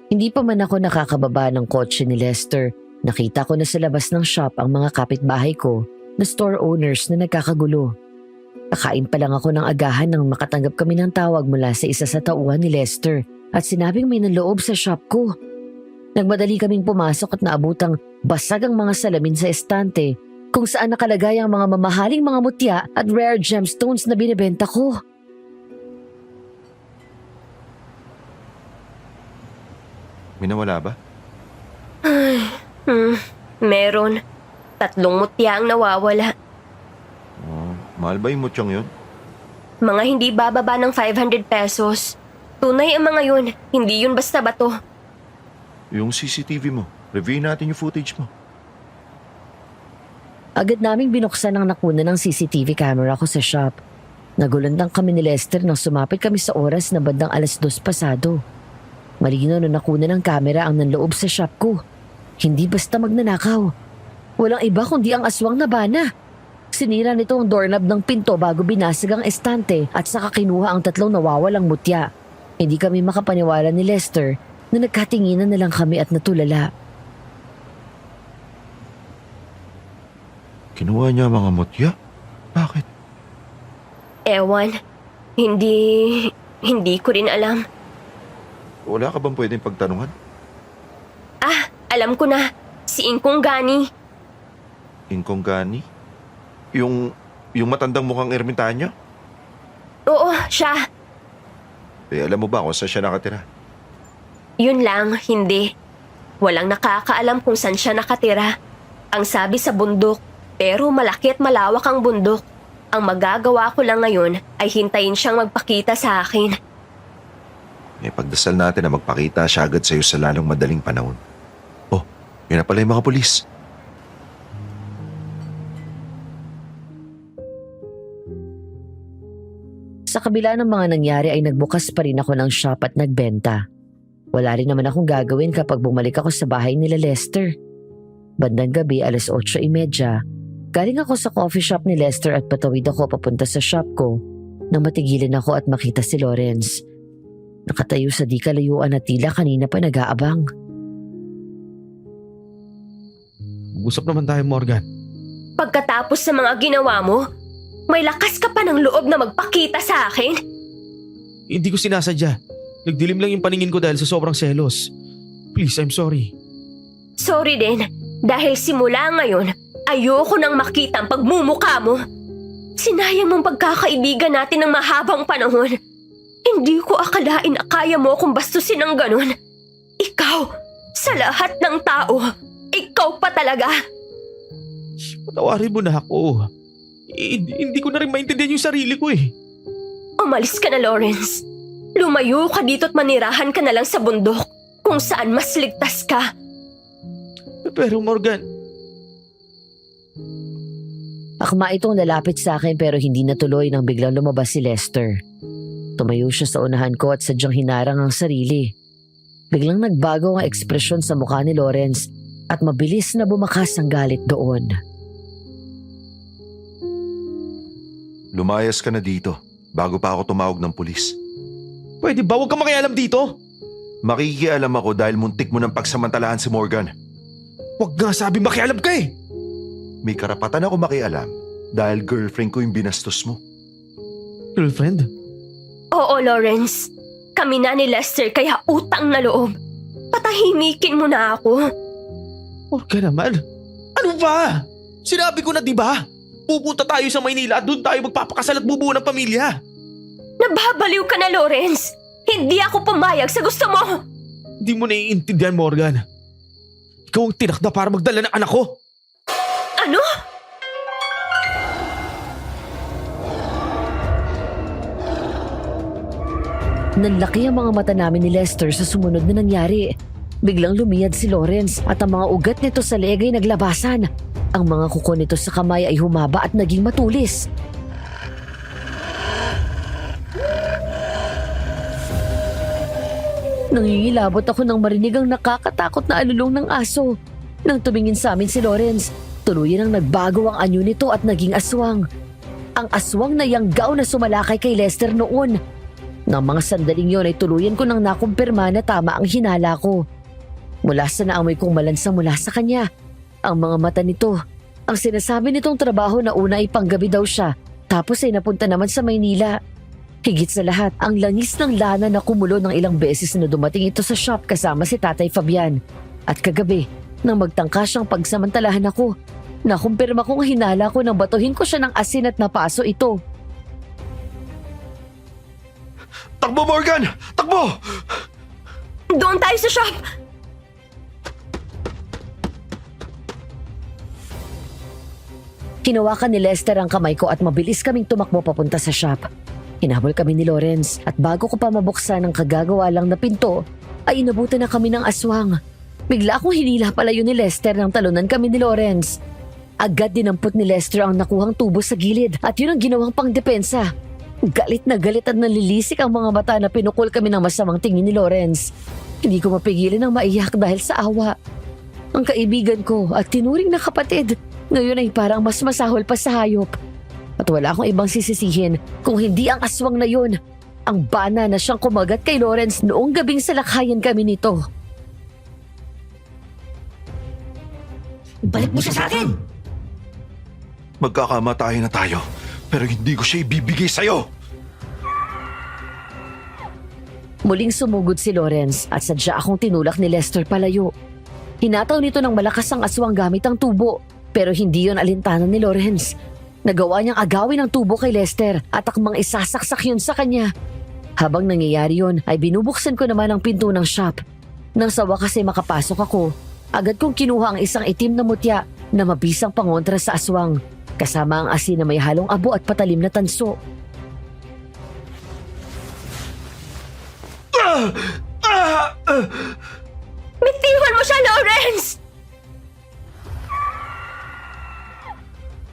Speaker 3: Hindi pa man ako nakakababa ng kotse ni Lester, nakita ko na sa labas ng shop ang mga kapitbahay ko na store owners na nagkakagulo. Kakain pa lang ako ng agahan nang makatanggap kami ng tawag mula sa isa sa tauhan ni Lester at sinabing may nanloob sa shop ko. Nagmadali kaming pumasok at naabutang basag ang mga salamin sa estante kung saan nakalagay ang mga mamahaling mga mutya at rare gemstones na binibenta ko.
Speaker 5: May nawala ba?
Speaker 1: Meron. 3 mutya ang nawawala.
Speaker 5: Oh, mahal ba yung mutyang yun?
Speaker 1: Mga hindi bababa ng 500 pesos. Tunay ang mga yun. Hindi yun basta bato.
Speaker 5: Yung CCTV mo. Review natin yung footage mo.
Speaker 3: Agad naming binuksan ang nakuna ng CCTV camera ko sa shop. Nagulandang kami ni Lester nang sumapit kami sa oras na bandang 2:00 pasado. Malinaw na nakuna ng camera ang nanloob sa shop ko. Hindi basta magnanakaw. Walang iba kundi ang aswang na bana. Sinira nito ang doorknob ng pinto bago binasag ang estante at saka kinuha ang 3 nawawalang mutya. Hindi kami makapaniwala ni Lester na nagkatinginan na lang kami at natulala.
Speaker 5: Kinuha niya ang mga mutya? Bakit?
Speaker 1: Ewan, hindi ko rin alam.
Speaker 5: Wala ka bang pwedeng pagtanungan?
Speaker 1: Ah, alam ko na. Si Ingkong Gani.
Speaker 5: Ingkong Gani? Yung matandang mukhang ermitanyo?
Speaker 1: Oo, siya.
Speaker 5: Alam mo ba kung saan siya nakatira?
Speaker 1: Yun lang, hindi. Walang nakakaalam kung saan siya nakatira. Ang sabi sa bundok, pero malaki at malawak ang bundok. Ang magagawa ko lang ngayon ay hintayin siyang magpakita sa akin.
Speaker 5: Pagdasal natin na magpakita siya agad sa'yo sa lalong madaling panahon. Oh, yun na pala yung mga pulis.
Speaker 3: Sa kabila ng mga nangyari ay nagbukas pa rin ako ng shop at nagbenta. Wala rin naman akong gagawin kapag bumalik ako sa bahay nila Lester. Bandang gabi 8:30, galing ako sa coffee shop ni Lester at patawid ako papunta sa shop ko nang matigilan ako at makita si Lawrence. Nakatayo sa di kalayuan at tila kanina pa nag-aabang.
Speaker 2: Usap naman tayo, Morgan.
Speaker 1: Pagkatapos sa mga ginawa mo, may lakas ka pa ng loob na magpakita sa akin?
Speaker 2: Hindi ko sinasadya. Nagdilim lang yung paningin ko dahil sa sobrang selos. Please, I'm sorry.
Speaker 1: Sorry din, dahil simula ngayon, ayoko nang makita ang pagmumukha mo. Sinayang mong pagkakaibigan natin ng mahabang panahon. Hindi ko akalain na kaya mo akong bastusin ng ganun. Ikaw, sa lahat ng tao, ikaw pa talaga.
Speaker 2: Patawarin mo na ako. Hindi ko na rin maintindihan yung sarili ko eh.
Speaker 1: Umalis ka na, Lawrence. Lumayo ka dito at manirahan ka na lang sa bundok kung saan mas ligtas ka.
Speaker 2: Pero Morgan,
Speaker 3: Akma itong nalapit sa akin pero hindi natuloy nang biglang lumabas si Lester. Tumayo siya sa unahan ko at sadyang hinarang ang sarili. Biglang nagbago ang ekspresyon sa mukha ni Lawrence at mabilis na bumakas ang galit doon.
Speaker 5: Lumayas ka na dito bago pa ako tumawag ng pulis.
Speaker 2: pwede ba huwag kang makialam dito?
Speaker 5: Makikialam ako dahil muntik mo ng pagsamantalahan si Morgan.
Speaker 2: Huwag nga sabi makialam ka eh.
Speaker 5: May karapatan ako makialam dahil girlfriend ko yung binastos mo.
Speaker 2: Girlfriend?
Speaker 1: Oo, Lawrence. Kami na ni Lester kaya utang na loob. Patahimikin mo na ako.
Speaker 2: Huwag ka naman. Ano ba? Sinabi ko na diba? Pupunta tayo sa Maynila at doon tayo magpapakasal at bubuo ng pamilya.
Speaker 1: Nababaliw ka na, Lawrence. Hindi ako pumayag sa gusto mo.
Speaker 2: Hindi mo naiintindihan, Morgan. Ikaw ang tinakda para magdala ng anak ko.
Speaker 1: Ano?
Speaker 3: Nanlaki ang mga mata namin ni Lester sa sumunod na nangyari. Biglang lumiyad si Lawrence at ang mga ugat nito sa leeg ay naglabasan. Ang mga kuko nito sa kamay ay humaba at naging matulis. Nangingilabot ako nang marinig ang nakakatakot na alulong ng aso. Nang tumingin sa amin si Lawrence, tuluyan ang nagbago ang anyo nito at naging aswang. Ang aswang na yanggaw na sumalakay kay Lester noon. Nang mga sandaling yon ay tuluyan ko nang nakumpirma na tama ang hinala ko. Mula sa naamoy kong malansa mula sa kanya. Ang mga mata nito. Ang sinasabi nitong trabaho na una ay panggabi daw siya, tapos ay napunta naman sa Maynila. Higit sa lahat, ang langis ng lana na kumulo ng ilang beses na dumating ito sa shop kasama si Tatay Fabian. At kagabi, nang magtangka siyang pagsamantalahan ako, nakumpirma kong hinala ko nang batuhin ko siya ng asin at napaso ito.
Speaker 5: Takbo, Morgan! Takbo!
Speaker 1: Doon tayo sa shop!
Speaker 3: Hinawakan ni Lester ang kamay ko at mabilis kaming tumakbo papunta sa shop. Hinabol kami ni Lawrence at bago ko pa mabuksan ang kagagawa lang na pinto, ay inabutan na kami ng aswang. Bigla akong hinila palayo ni Lester nang talunan kami ni Lawrence. Agad dinampot ni Lester ang nakuhang tubo sa gilid at yun ang ginawang pangdepensa. Galit na galit at nalilisik ang mga mata na pinukol kami ng masamang tingin ni Lawrence. Hindi ko mapigilan ang maiyak dahil sa awa. Ang kaibigan ko at tinuring na kapatid. Ngayon ay parang mas masahol pa sa hayop. At wala akong ibang sisisihin kung hindi ang aswang na yun. Ang bana na siyang kumagat kay Lawrence noong gabing salakayan kami nito.
Speaker 7: Balik mo siya sa akin!
Speaker 5: Magkakamatayan na tayo, pero hindi ko siya ibibigay sa'yo.
Speaker 3: Muling sumugod si Lawrence at sadya akong tinulak ni Lester palayo. Hinataw nito ng malakas ang aswang gamit ang tubo, pero hindi yon alintana ni Lawrence. Nagawa niyang agawin ang tubo kay Lester at akmang isasaksak yun sa kanya. Habang nangyayari yun ay binubuksan ko naman ang pinto ng shop. Nang sa wakas ay makapasok ako, agad kong kinuha ang isang itim na mutya na mabisang pangontra sa aswang, kasama ang asin na may halong abo at patalim na tanso.
Speaker 1: Bitiwan mo siya, Lawrence!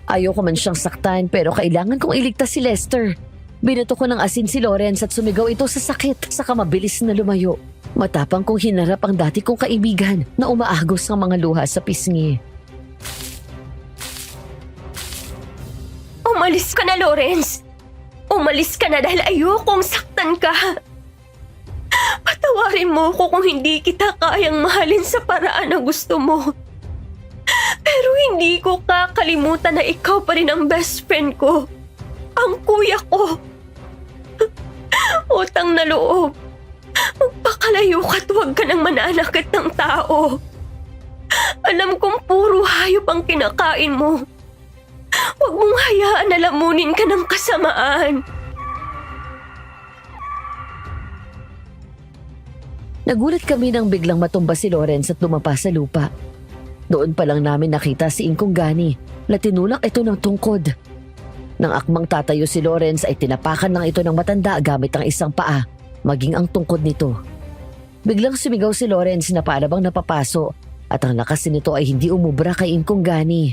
Speaker 3: Ayoko man siyang saktan pero kailangan kong iligtas si Lester. Binato ko ng asin si Lawrence at sumigaw ito sa sakit, saka mabilis na lumayo. Matapang kong hinarap ang dati kong kaibigan na umaagos ng mga luha sa pisngi.
Speaker 1: Umalis ka na, Lawrence! Umalis ka na dahil ayokong saktan ka! Patawarin mo ko kung hindi kita kayang mahalin sa paraan na gusto mo. Pero hindi ko kakalimutan na ikaw pa rin ang best friend ko. Ang kuya ko. Utang na loob. Magpakalayo ka at huwag ka nang mananakit ng tao. Alam kong puro hayop ang kinakain mo. Huwag mong hayaan na lamunin ka ng kasamaan.
Speaker 3: Nagulat kami nang biglang matumba si Lawrence at lumapa sa lupa. Doon pa lang namin nakita si Ingkong Gani na tinulak ito ng tungkod. Nang akmang tatayo si Lawrence ay tinapakan ng ito ng matanda gamit ang isang paa, maging ang tungkod nito. Biglang sumigaw si Lawrence na para bang napapaso at ang lakas nito ay hindi umubra kay Ingkong Gani.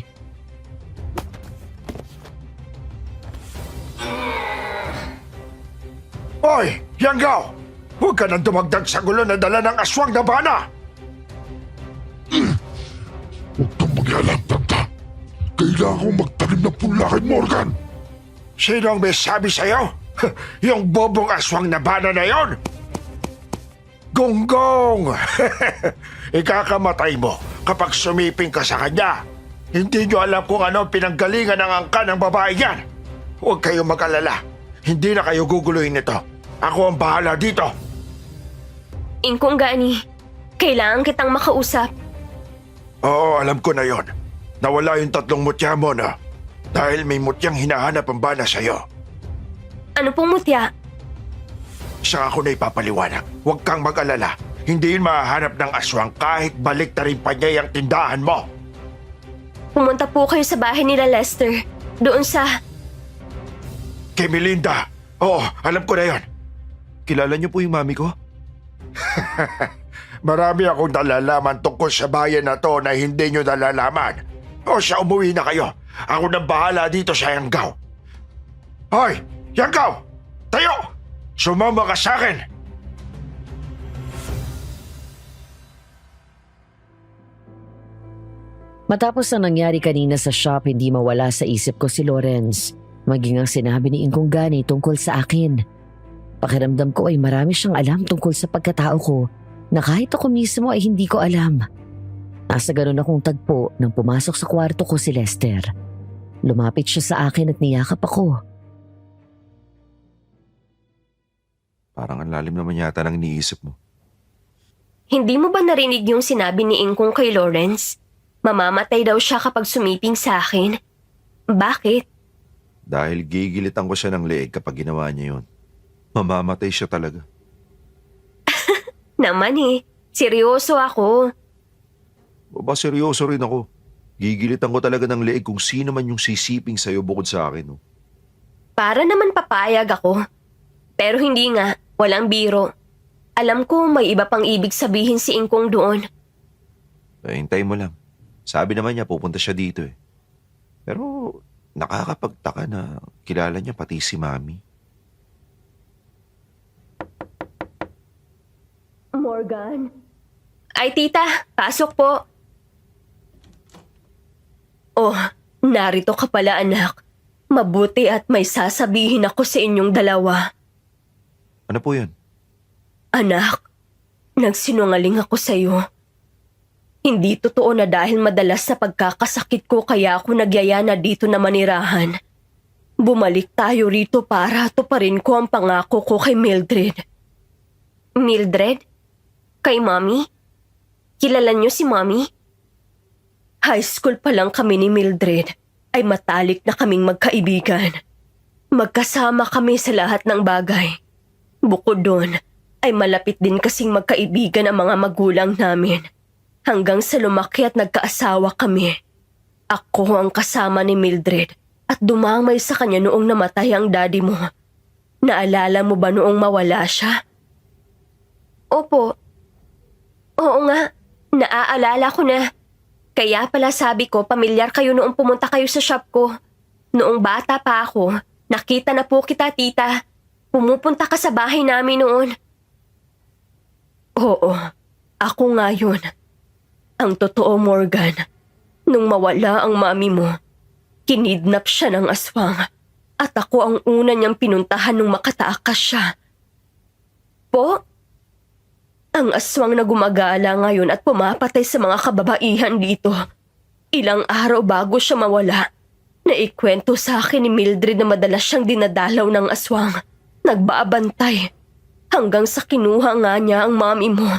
Speaker 4: Hoy, Yanggaw! Huwag ka nang dumagdag sa gulo na dala ng aswang na bana!
Speaker 8: Huwag kang mag-alam, Tanta. Kailangan kong magtanim ng pula kay Morgan.
Speaker 4: Sino ang may sabi sa'yo? Yung bobong aswang na bana na yon? Gonggong! Ikakamatay mo kapag sumiping ka sa kanya. Hindi nyo alam kung ano ang pinanggalingan ng angka ng babae yan. Huwag kayong mag-alala. Hindi na kayo guguluhin nito. Ako ang bahala dito.
Speaker 1: Ingkong Gani, kailangan kitang makausap.
Speaker 4: Oo, alam ko na yon. Nawala yung 3 mutya mo na. Dahil may mutyang hinahanap ang bana sa'yo.
Speaker 1: Ano pong mutya?
Speaker 4: Sa ako na ipapaliwanag. Huwag kang mag-alala. Hindi yun mahahanap ng aswang kahit balik na rin pa niya yung tindahan mo.
Speaker 1: Pumunta po kayo sa bahay nila Lester. Doon sa...
Speaker 4: Kay Melinda. Oo, alam ko na yon.
Speaker 5: Kilala niyo po yung mami ko?
Speaker 4: Marami akong nalalaman tungkol sa bayan na to na hindi nyo nalalaman. O siya, umuwi na kayo. Ako nang bahala dito sa Yanggaw. Hoy, Yanggaw! Tayo! Sumama ka sa akin!
Speaker 3: Matapos ang nangyari kanina sa shop, hindi mawala sa isip ko si Lawrence. Maging ang sinabi ni Ingkong Gani tungkol sa akin. Pakiramdam ko ay marami siyang alam tungkol sa pagkatao ko na kahit ako mismo ay hindi ko alam. Nasa ganun akong tagpo nang pumasok sa kwarto ko si Lester. Lumapit siya sa akin at niyakap ako.
Speaker 5: Parang ang lalim naman yata ng iniisip mo.
Speaker 1: Hindi mo ba narinig yung sinabi ni Ingkong kay Lawrence? Mamamatay daw siya kapag sumiping sa akin. Bakit?
Speaker 5: Dahil gigilitan ko siya ng leeg kapag ginawa niya yun. Mamamatay siya talaga.
Speaker 1: Naman seryoso ako.
Speaker 5: Baba, seryoso rin ako. Gigilitan ko talaga ng leeg kung sino man yung sisiping sa'yo bukod sa akin. No?
Speaker 1: Para naman papayag ako. Pero hindi nga, walang biro. Alam ko may iba pang ibig sabihin si Ingkong doon.
Speaker 5: Hintayin mo lang. Sabi naman niya pupunta siya dito eh. Pero nakakapagtaka na kilala niya pati si Mami.
Speaker 1: Morgan. Ay tita, pasok po. Oh, narito ka pala anak. Mabuti at may sasabihin ako sa inyong dalawa.
Speaker 5: Ano po yun?
Speaker 1: Anak, nagsinungaling ako sa iyo. Hindi totoo na dahil madalas sa pagkakasakit ko kaya ako nagyaya na dito na manirahan. Bumalik tayo rito para tuparin ko ang pangako ko kay Mildred. Mildred? Kay Mommy? Kilala niyo si Mommy? High school pa lang kami ni Mildred ay matalik na kaming magkaibigan. Magkasama kami sa lahat ng bagay. Bukod doon, ay malapit din kasing magkaibigan ang mga magulang namin. Hanggang sa lumaki at nagkaasawa kami. Ako ang kasama ni Mildred at dumamay sa kanya noong namatay ang daddy mo. Naalala mo ba noong mawala siya? Opo. Oo nga, naaalala ko na. Kaya pala sabi ko, pamilyar kayo noong pumunta kayo sa shop ko. Noong bata pa ako, nakita na po kita, tita. Pumupunta ka sa bahay namin noon. Oo, ako nga yun. Ang totoo, Morgan, nung mawala ang mami mo, kinidnap siya ng aswang at ako ang una niyang pinuntahan nung makataakas siya. Po? Ang aswang na gumagala ngayon at pumapatay sa mga kababaihan dito. Ilang araw bago siya mawala, naikwento sa akin ni Mildred na madalas siyang dinadalaw ng aswang. Nagbabantay. Hanggang sa kinuha nga niya ang mami mo.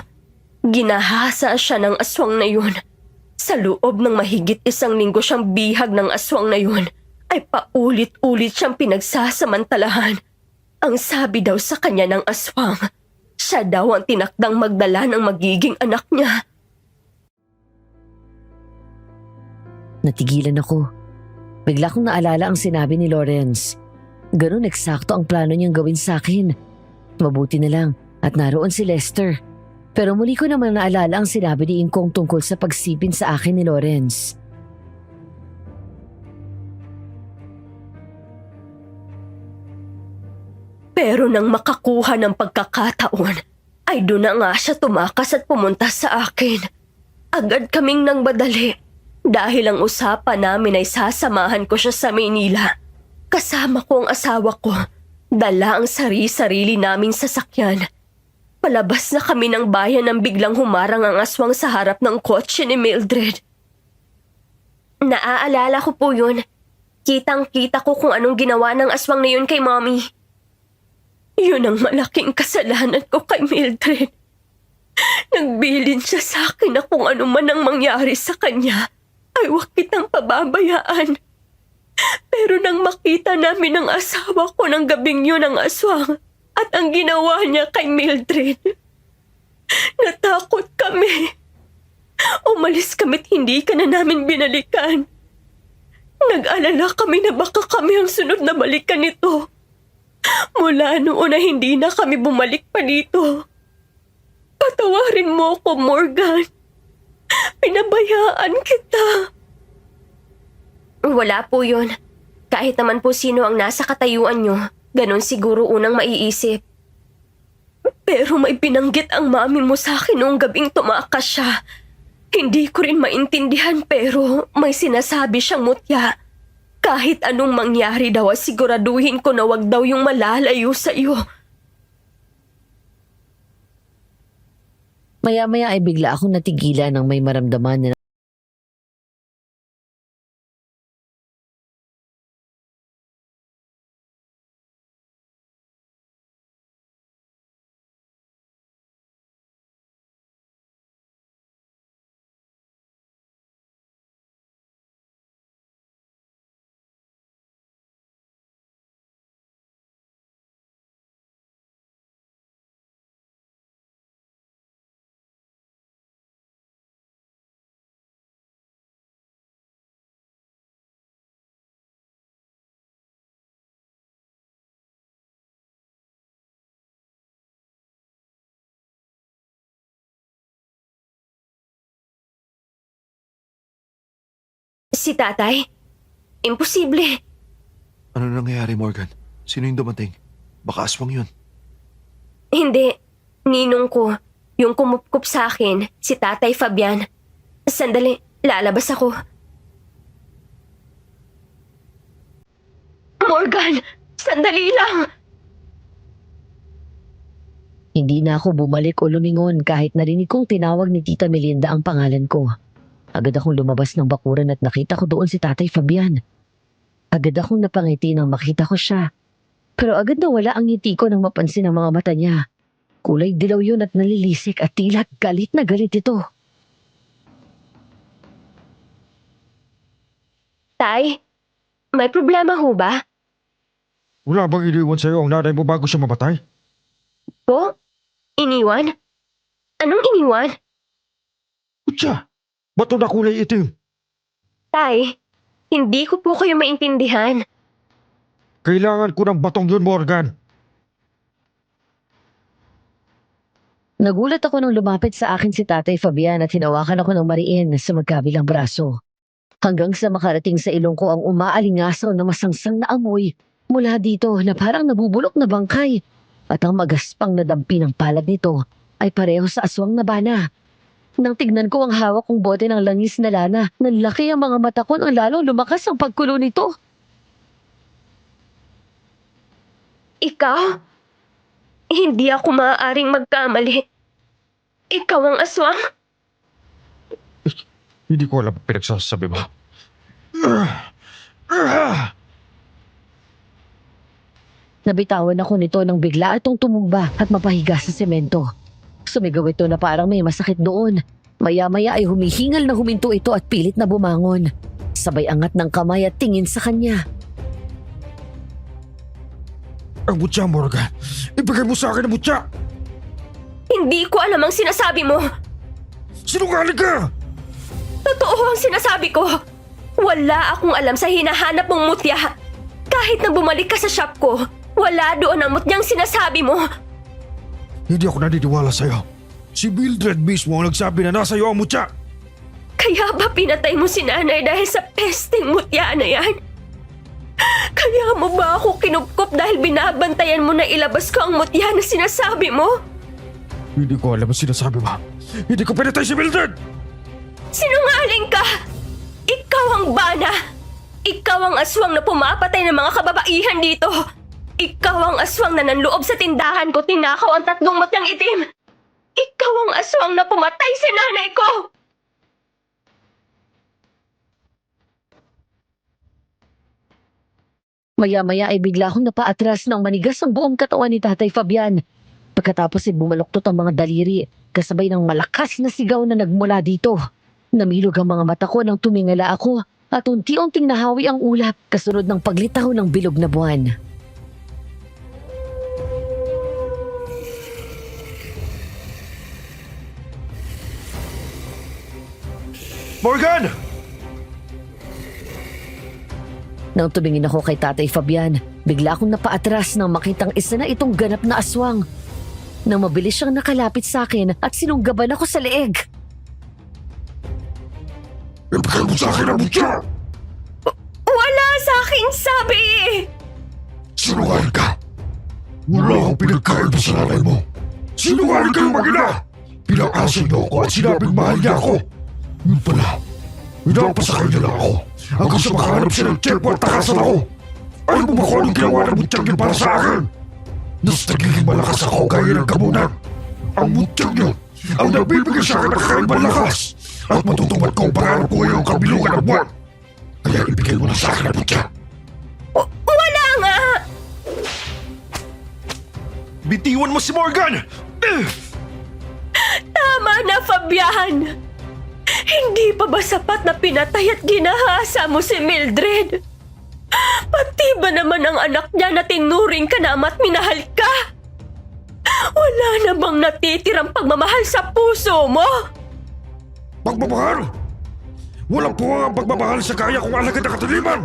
Speaker 1: Ginahasa siya ng aswang na yun. Sa loob ng mahigit 1 linggo siyang bihag ng aswang na yun, ay paulit-ulit siyang pinagsasamantalahan. Ang sabi daw sa kanya ng aswang, siya daw ang tinakdang magdala ng magiging anak niya.
Speaker 3: Natigilan ako. Bigla kong naalala ang sinabi ni Lawrence. Ganun eksakto ang plano niyang gawin sa akin. Mabuti na lang at naroon si Lester. Pero muli ko naman naalala ang sinabi ni Ingkong tungkol sa pagsipin sa akin ni Lawrence.
Speaker 1: Pero nang makakuha ng pagkakataon, ay doon na nga siya tumakas at pumunta sa akin. Agad kaming nang badali dahil ang usapan namin ay sasamahan ko siya sa Maynila. Kasama ko ang asawa ko, dala ang sarili-sarili naming sasakyan. Palabas na kami ng bayan nang biglang humarang ang aswang sa harap ng kotse ni Mildred. Naaalala ko po yun. Kitang-kita ko kung anong ginawa ng aswang na yun kay Mommy. Yun ang malaking kasalanan ko kay Mildred. Nagbilin siya sa akin na kung ano man ang mangyari sa kanya, ay huwag kitang pababayaan. Pero nang makita namin ang asawa ko ng gabing yun ang aswang at ang ginawa niya kay Mildred, natakot kami. Umalis kami't hindi ka na namin binalikan. Nag-alala kami na baka kami ang sunod na balikan nito. Mula noon na hindi na kami bumalik pa dito. Patawarin mo ko, Morgan. Pinabayaan kita. Wala po yun. Kahit naman po sino ang nasa katayuan nyo, ganon siguro unang maiisip. Pero may binanggit ang mami mo sa akin noong gabing tumakas siya. Hindi ko rin maintindihan pero may sinasabi siyang mutya. Kahit anong mangyari daw, siguraduhin ko na wag daw yung malalayo sa iyo.
Speaker 3: Maya-maya ay bigla akong natigilan nang may maramdaman na
Speaker 1: Si tatay? Imposible.
Speaker 5: Ano nangyayari, Morgan? Sino yung dumating? Baka aswang yun.
Speaker 1: Hindi. Ninong ko. Yung kumupkup sa akin, si Tatay Fabian. Sandali, lalabas ako. Morgan, sandali lang.
Speaker 3: Hindi na ako bumalik o lumingon kahit narinig kong tinawag ni Tita Melinda ang pangalan ko. Agad akong lumabas ng bakuran at nakita ko doon si Tatay Fabian. Agad akong napangiti nang makita ko siya. Pero agad na wala ang ngiti ko nang mapansin ang mga mata niya. Kulay dilaw yun at nalilisik at tila galit na galit ito.
Speaker 1: Tay, may problema ho ba?
Speaker 6: Wala bang iniwan sa'yo ang nanay mo bago siya mamatay?
Speaker 1: Po? Iniwan? Anong iniwan?
Speaker 6: Kutya, bato na kulay itim.
Speaker 1: Tay, hindi ko po kayo maintindihan.
Speaker 6: Kailangan ko ng batong yun, Morgan.
Speaker 3: Nagulat ako nang lumapit sa akin si Tatay Fabian at hinawakan ako ng mariin sa magkabilang braso. Hanggang sa makarating sa ilong ko ang umaalingasaw na masangsang na amoy mula dito na parang nabubulok na bangkay. At ang magaspang na dampi ng palad nito ay pareho sa aswang na bana. Nang tignan ko ang hawak kong bote ng langis na lana, nanlaki ang mga mata ko nang lalong lumakas ang pagkulo nito.
Speaker 1: Ikaw? Hindi ako maaaring magkamali. Ikaw ang aswang?
Speaker 6: Hindi ko alam ang pinagsasabi mo.
Speaker 3: Nabitawan ako nito nang bigla itong tumumba at mapahiga sa semento. Sumigaw ito na parang may masakit doon. Maya-maya ay humihingal na huminto ito at pilit na bumangon. Sabay angat ng kamay at tingin sa kanya.
Speaker 6: Ang butya, Morgan. Ibigay mo sa akin ang butya.
Speaker 1: Hindi ko alam ang sinasabi mo.
Speaker 6: Sinungaling ka!
Speaker 1: Totoo ang sinasabi ko. Wala akong alam sa hinahanap mong mutya. Kahit na bumalik ka sa shop ko, wala doon ang mutyang sinasabi mo.
Speaker 6: Hindi ako naniniwala sa'yo. Si Mildred mismo ang nagsabi na nasa iyo ang mutya.
Speaker 1: Kaya ba pinatay mo si nanay dahil sa pesteng mutya na yan? Kaya mo ba ako kinupkop dahil binabantayan mo na ilabas ko ang mutya na sinasabi mo?
Speaker 6: Hindi ko alam ang sinasabi mo. Hindi ko pinatay si Mildred!
Speaker 1: Sinungaling ka! Ikaw ang bana! Ikaw ang aswang na pumapatay ng mga kababaihan dito! Ikaw ang aswang na nanloob sa tindahan ko tinakaw ang 3 mutyang itim! Ikaw ang aswang na pumatay sa nanay ko!
Speaker 3: Maya-maya ay bigla akong napaatras ng manigas ang buong katawan ni Tatay Fabian. Pagkatapos ay bumaluktot ang mga daliri, kasabay ng malakas na sigaw na nagmula dito. Namilog ang mga mata ko nang tumingala ako at unti-unting nahawi ang ulap kasunod ng paglitaw ng bilog na buwan.
Speaker 5: Morgan!
Speaker 3: Nang tumingin ako kay Tatay Fabian, bigla akong napaatras nang makitang isa na itong ganap na aswang. Nang mabilis siyang nakalapit sa akin at sinunggaban ako sa leeg.
Speaker 8: Ibigay mo sa akin ang mutya!
Speaker 1: Wala sa aking sabi!
Speaker 8: Sinungaling ka! Wala akong pinagkaiba sa nanay mo! Sinungaling kayong mag-ina! Pinakasin niyo ako at sinabing mahal niya ako! Yun pala, pinapasakay niya lang ako hanggang sa makahanap siya ng tiyempo at takasan ako! Alam mo ba kung anong ginawa ng mutyang yun para sa akin? Mas nagiging malakas ako gaya ng gamunan! Ang mutyang yun ang nabibigay sa akin ng kakaibang lakas! At matutupad ko ang pangarap ko ngayong kabilungan ng buwan! Kaya ibigay mo na sa akin ang mutya!
Speaker 1: Wala nga!
Speaker 5: Bitiwan mo si Morgan!
Speaker 1: Tama na, Fabian! Hindi pa ba sapat na pinatay at ginahasa mo si Mildred? Pati ba naman ang anak niya na tinuring ka na at minahal ka? Wala na bang natitirang pagmamahal sa puso mo?
Speaker 6: Pagmamahal! Walang puwang ang pagmamahal sa kaya kong alagad na kataliman!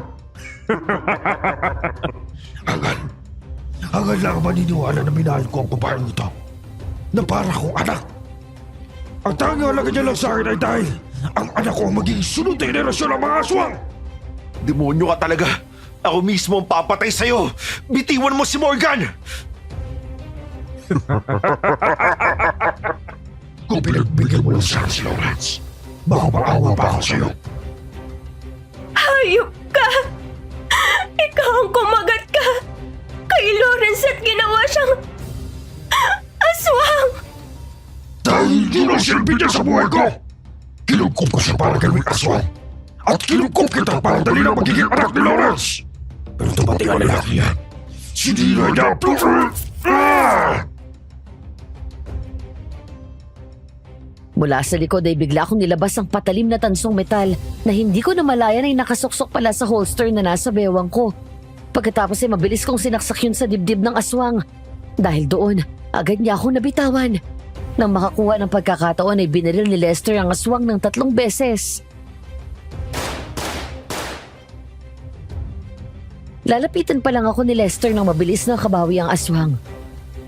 Speaker 6: Angal lang maniniwala na minahal ko ang babaeng ito na para kong anak. Ang tanging halaga niya lang sa akin ay dahil ang anak ko ang magiging sunod na henerasyon ng mga aswang!
Speaker 5: Demonyo ka talaga! Ako mismo ang papatay sa'yo! Bitiwan mo si Morgan!
Speaker 8: Kung pinagbigyan mo lang sa akin si Lawrence, baka maawa pa ako sa'yo.
Speaker 1: Hayop ka! Ikaw ang kumagat ka kay Lawrence at ginawa siyang aswang.
Speaker 8: Dahil yun ang silbi niya sa buhay ko. Kinugkop ko siya para gawing aswang. At kinugkop kita para dali na magiging anak ni Lawrence. Pero dumating ang lalaki yan. Sinira niya ang pluro.
Speaker 3: Mula sa likod ay bigla kong nilabas ang patalim na tansong metal na hindi ko namalayan ay nakasuksok pala sa holster na nasa bewang ko. Pagkatapos ay mabilis kong sinaksak yun sa dibdib ng aswang. Dahil doon, agad niya ako nabitawan. Nang makakuha ng pagkakataon ay binaril ni Lester ang aswang ng 3 beses. Lalapitan pa lang ako ni Lester nang mabilis na kabawi ang aswang.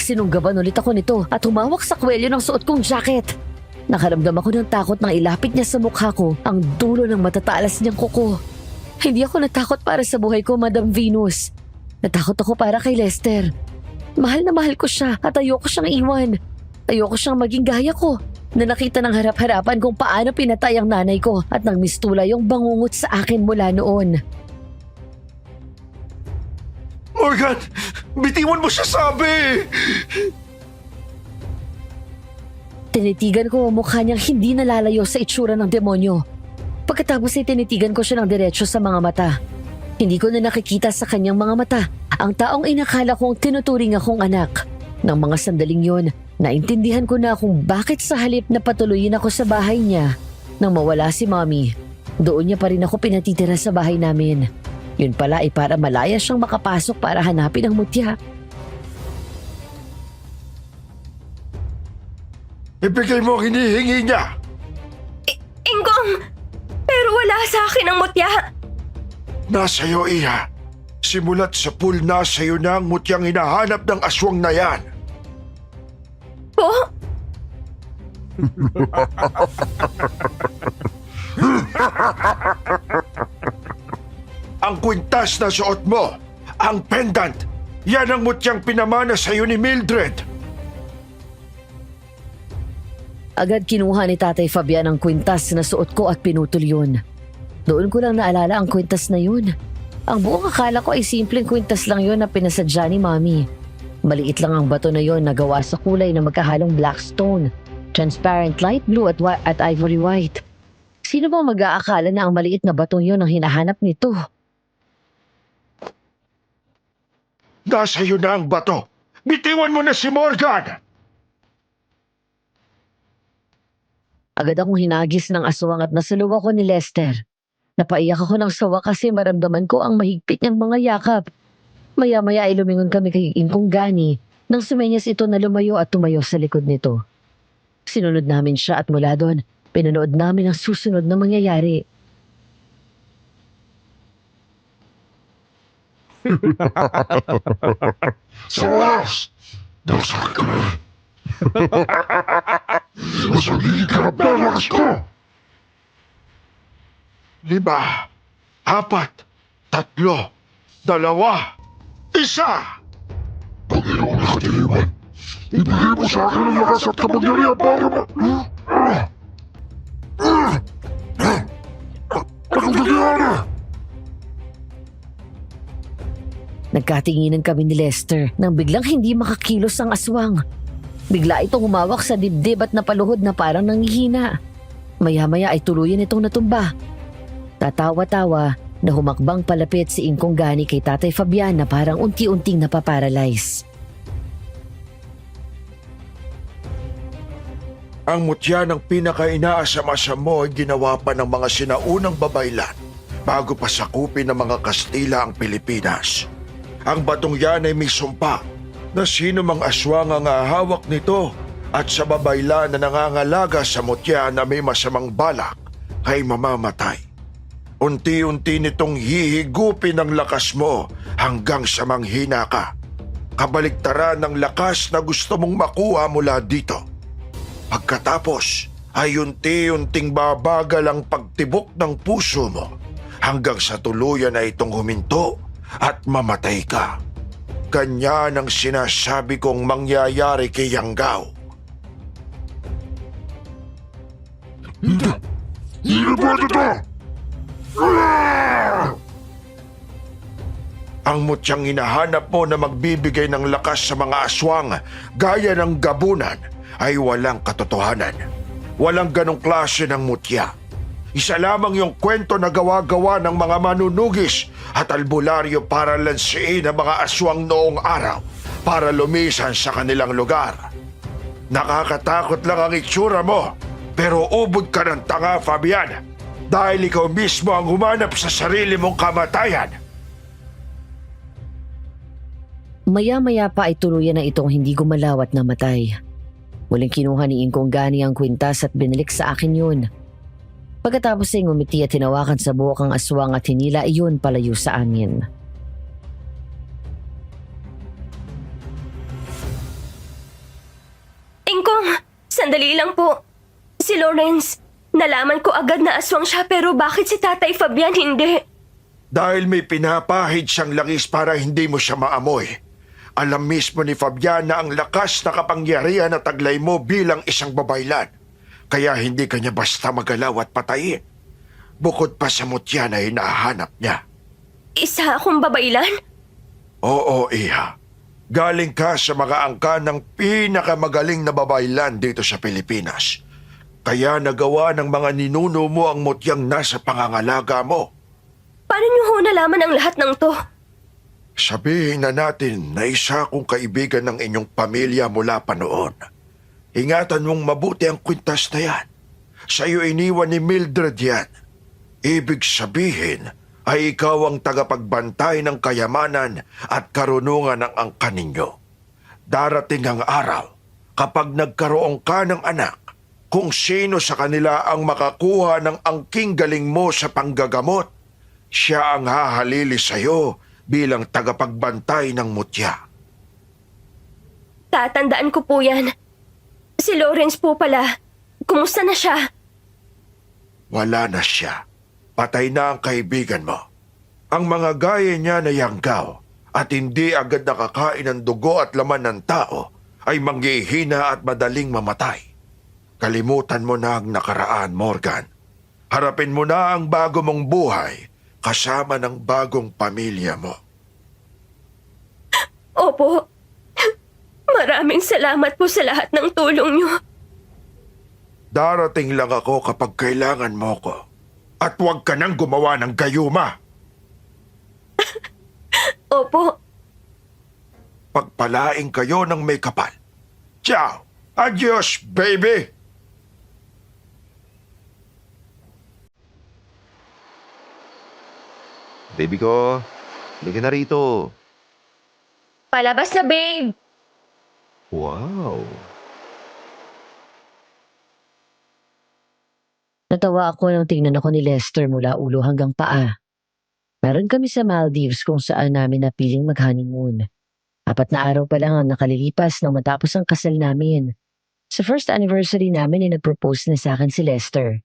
Speaker 3: Sinunggaban ulit ako nito at humawak sa kwelyo ng suot kong jacket. Nakaramdam ako ng takot nang ilapit niya sa mukha ko ang dulo ng matatalas niyang kuko. Hindi ako natakot para sa buhay ko, Madam Venus. Natakot ako para kay Lester. Mahal na mahal ko siya at ayoko siyang iwan. Ayoko siyang maging gaya ko na nakita ng harap-harapan kung paano pinatay ang nanay ko at nang mistula yung bangungot sa akin mula noon.
Speaker 4: Morgan, bitiwan mo siya, sabi!
Speaker 3: Tinitigan ko ang mukha niyang hindi nalalayo sa itsura ng demonyo. Pagkatapos ay tinitigan ko siya ng diretsyo sa mga mata. Hindi ko na nakikita sa kanyang mga mata ang taong inakala kong tinuturing akong anak. Nang mga sandaling yon, naintindihan ko na kung bakit sa halip na patuloyin ako sa bahay niya. Nang mawala si Mommy, doon niya pa rin ako pinatitira sa bahay namin. Yun pala ay para malaya siyang makapasok para hanapin ang mutya.
Speaker 4: Ibigay mo ang hinihingi niya!
Speaker 1: Ingkong! Pero wala sa akin ang mutya.
Speaker 4: Nasa iyo, Iha. Simulat sa pool, nasa iyo na ang mutyang hinahanap ng aswang na yan.
Speaker 1: Po?
Speaker 4: Ang kwintas na suot mo, ang pendant, yan ang mutyang pinamana sa iyo ni Mildred.
Speaker 3: Agad kinuha ni Tatay Fabian ang kwintas na suot ko at pinutol yun. Doon ko lang naalala ang kwintas na yun. Ang buong akala ko ay simpleng kwintas lang yun na pinasadya ni Mommy. Maliit lang ang bato na yun na gawa sa kulay na magkahalong black stone, transparent light blue at ivory white. Sino bang mag-aakala na ang maliit na batong yun ang hinahanap nito?
Speaker 4: Nasa iyo na ang bato. Bitiwan mo na si Morgan!
Speaker 3: Agad akong hinagis ng aswang at nasaluwa ko ni Lester. Napaiyak ako ng sawa kasi maramdaman ko ang mahigpit niyang mga yakap. Maya-maya ay lumingon kami kay Ingkong Gani nang sumenyas ito na lumayo at tumayo sa likod nito. Sinunod namin siya at mula doon, pinanood namin ang susunod na mangyayari.
Speaker 8: Sa wakas, nasakit ka na. Mas magiging karap na ang lakas ko.
Speaker 4: 5, 4, 3, 2, 1.
Speaker 8: Pag iyong nakatiliwan, ibigay mo sa akin ang lakas at kapangyarihan para Nakatiliwan!
Speaker 3: Nagkatinginan kami ni Lester nang biglang hindi makakilos ang aswang. Bigla itong humawak sa dibdib at napaluhod na parang nangihina. Maya-maya ay tuluyan itong natumba. Tatawa-tawa na humakbang palapit si Ingkong Gani kay Tatay Fabian na parang unti-unting napaparalyze.
Speaker 4: Ang mutya ng pinaka-inaasam-asam mo ay ginawa pa ng mga sinaunang babaylan bago pa sakupin ng mga Kastila ang Pilipinas. Ang batong yan ay may sumpa na sino mang aswang ang hahawak nito at sa babaylan na nangangalaga sa mutya na may masamang balak ay mamamatay. Unti-unti nitong hihigupin ang lakas mo hanggang sa manghina ka. Kabaliktaran ng lakas na gusto mong makuha mula dito. Pagkatapos ay unti-unting babagal ang pagtibok ng puso mo hanggang sa tuluyan na itong huminto at mamatay ka. Ganyan ang sinasabi kong mangyayari kay Yanggao.
Speaker 8: Hindi! Hindi pwede to!
Speaker 4: Ang mutyang hinahanap mo na magbibigay ng lakas sa mga aswang gaya ng gabunan ay walang katotohanan. Walang ganong klase ng mutya. Isa lamang yung kwento na gawa-gawa ng mga manunugis at albularyo para lansiin ang mga aswang noong araw para lumisan sa kanilang lugar. Nakakatakot lang ang itsura mo, pero ubod ka ng tanga, Fabian, dahil ikaw mismo ang humanap sa sarili mong kamatayan.
Speaker 3: Maya-maya pa ay tuluyan na itong hindi gumalaw at namatay. Muling kinuha ni Ingkong Gani ang kwintas at binalik sa akin yun. Pagkatapos ay ngumiti at hinawakan sa buhok ang aswang at hinila iyon palayo sa amin.
Speaker 1: Ingkong, sandali lang po. Si Lawrence, nalaman ko agad na aswang siya pero bakit si Tatay Fabian hindi?
Speaker 4: Dahil may pinapahid siyang langis para hindi mo siya maamoy. Alam mismo ni Fabian na ang lakas na kapangyarihan na taglay mo bilang isang babaylan. Kaya hindi kanya basta magalaw at patayin. Bukod pa sa mutya na hinahanap niya.
Speaker 1: Isa akong babaylan?
Speaker 4: Oo, Iha. Galing ka sa mga angka ng pinakamagaling na babaylan dito sa Pilipinas. Kaya nagawa ng mga ninuno mo ang mutyang nasa pangangalaga mo.
Speaker 1: Paano niyo ho nalaman ang lahat ng to?
Speaker 4: Sabihin na natin na isa kong kaibigan ng inyong pamilya mula pa noon. Ingatan mong mabuti ang kwintas na yan. Sa'yo iniwan ni Mildred yan. Ibig sabihin ay ikaw ang tagapagbantay ng kayamanan at karunungan ng angkan ninyo. Darating ang araw kapag nagkaroon ka ng anak, kung sino sa kanila ang makakuha ng angking galing mo sa panggagamot, siya ang hahalili sa'yo bilang tagapagbantay ng mutya.
Speaker 1: Tatandaan ko po yan. Si Lawrence po pala. Kumusta na siya?
Speaker 4: Wala na siya. Patay na ang kaibigan mo. Ang mga gaya niya na yanggaw at hindi agad nakakain ng dugo at laman ng tao ay manghihina at madaling mamatay. Kalimutan mo na ang nakaraan, Morgan. Harapin mo na ang bago mong buhay kasama ng bagong pamilya mo.
Speaker 1: Opo. Maraming salamat po sa lahat ng tulong niyo.
Speaker 4: Darating lang ako kapag kailangan mo ko. At huwag ka nang gumawa ng gayuma.
Speaker 1: Opo.
Speaker 4: Pagpalaing kayo ng may kapal. Ciao! Adios, baby!
Speaker 5: Baby ko, halika na rito.
Speaker 1: Palabas na, babe.
Speaker 5: Wow.
Speaker 3: Natawa ako nang tingnan ako ni Lester mula ulo hanggang paa. Meron kami sa Maldives kung saan namin napiling mag-honeymoon. 4 na araw pa lang ang nakalilipas nang matapos ang kasal namin. Sa first anniversary namin ay nag-propose na sa akin si Lester.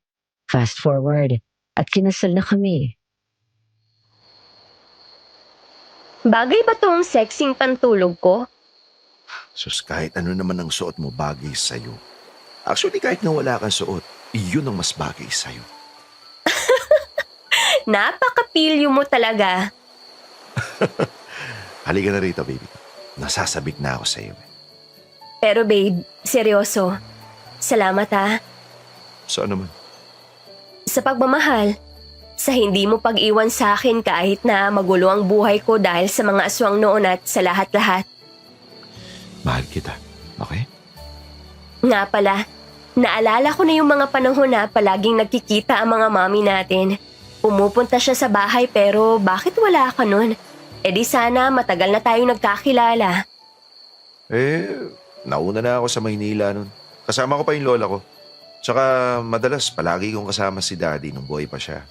Speaker 3: Fast forward, at kinasal na kami.
Speaker 1: Bagay ba tong sexing pantulog ko?
Speaker 5: Sus, kahit ano naman ang suot mo bagay sa'yo. Actually, kahit na wala kang suot, iyon ang mas bagay sa'yo.
Speaker 1: Napakapilyo mo talaga.
Speaker 5: Halika na rito, baby. Nasasabik na ako sa'yo.
Speaker 1: Pero babe, seryoso. Salamat ha.
Speaker 5: Saan naman?
Speaker 1: Sa pagmamahal. Sa hindi mo pag-iwan sa akin kahit na magulo ang buhay ko dahil sa mga aswang noon at sa lahat-lahat.
Speaker 5: Mahal kita. Okay?
Speaker 1: Nga pala, naalala ko na yung mga panahon na palaging nagkikita ang mga mami natin. Pumupunta siya sa bahay pero bakit wala ka nun? E di sana matagal na tayong nagkakilala.
Speaker 5: Nauna na ako sa Maynila nun. Kasama ko pa yung lola ko. Tsaka madalas palagi kong kasama si daddy nung buhay pa siya.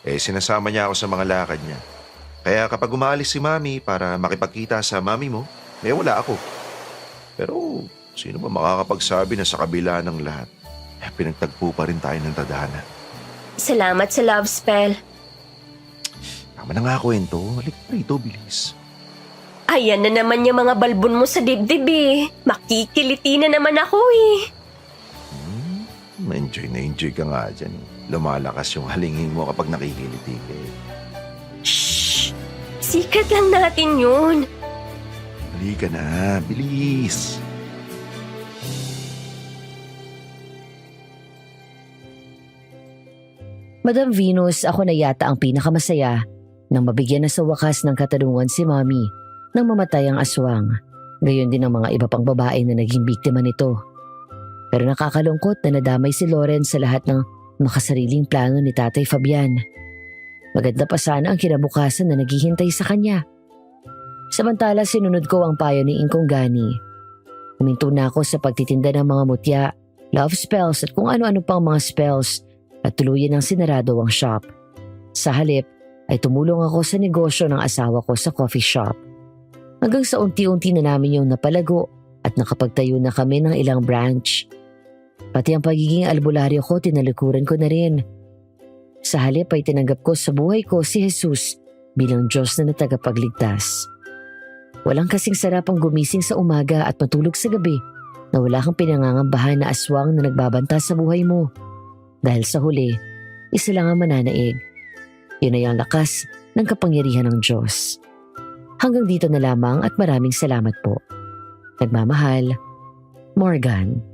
Speaker 5: Sinasama niya ako sa mga lakad niya. Kaya kapag umalis si mami para makipagkita sa mami mo, wala ako. Pero sino ba makakapagsabi na sa kabila ng lahat, pinagtagpo pa rin tayo ng tadhana.
Speaker 1: Salamat sa love spell.
Speaker 5: Tama na nga kwento. Halika na rito, bilis.
Speaker 1: Ayan na naman yung mga balbon mo sa dibdib eh. Makikiliti na naman ako eh.
Speaker 5: Na-enjoy ka nga dyan. Lumalakas yung halingin mo kapag nakikiliti ka.
Speaker 1: Shhh! Sikat lang natin yun.
Speaker 5: Halika na, bilis.
Speaker 3: Madam Venus, ako na yata ang pinakamasaya nang mabigyan na sa wakas ng katanungan si Mommy nang mamatay ang aswang. Gayon din ang mga iba pang babae na naging biktima nito. Pero nakakalungkot na nadamay si Lauren sa lahat ng makasariling plano ni Tatay Fabian. Maganda pa sana ang kinabukasan na naghihintay sa kanya. Samantala sinunod ko ang payo ni Ingkong Gani. Huminto na ako sa pagtitinda ng mga mutya, love spells at kung ano-ano pang mga spells at tuluyan ang sinarado ang shop. Sa halip ay tumulong ako sa negosyo ng asawa ko sa coffee shop. Hanggang sa unti-unti na namin yung napalago at nakapagtayo na kami ng ilang branch. Pati ang pagiging albularyo ko tinalikuran ko na rin. Sa halip ay tinanggap ko sa buhay ko si Jesus bilang Diyos na tagapagligtas. Walang kasing sarap ang gumising sa umaga at matulog sa gabi na wala kang pinangangambahan na aswang na nagbabanta sa buhay mo. Dahil sa huli, isa lang ang mananaig. Yun ay ang lakas ng kapangyarihan ng Diyos. Hanggang dito na lamang at maraming salamat po. Nagmamahal, Morgan.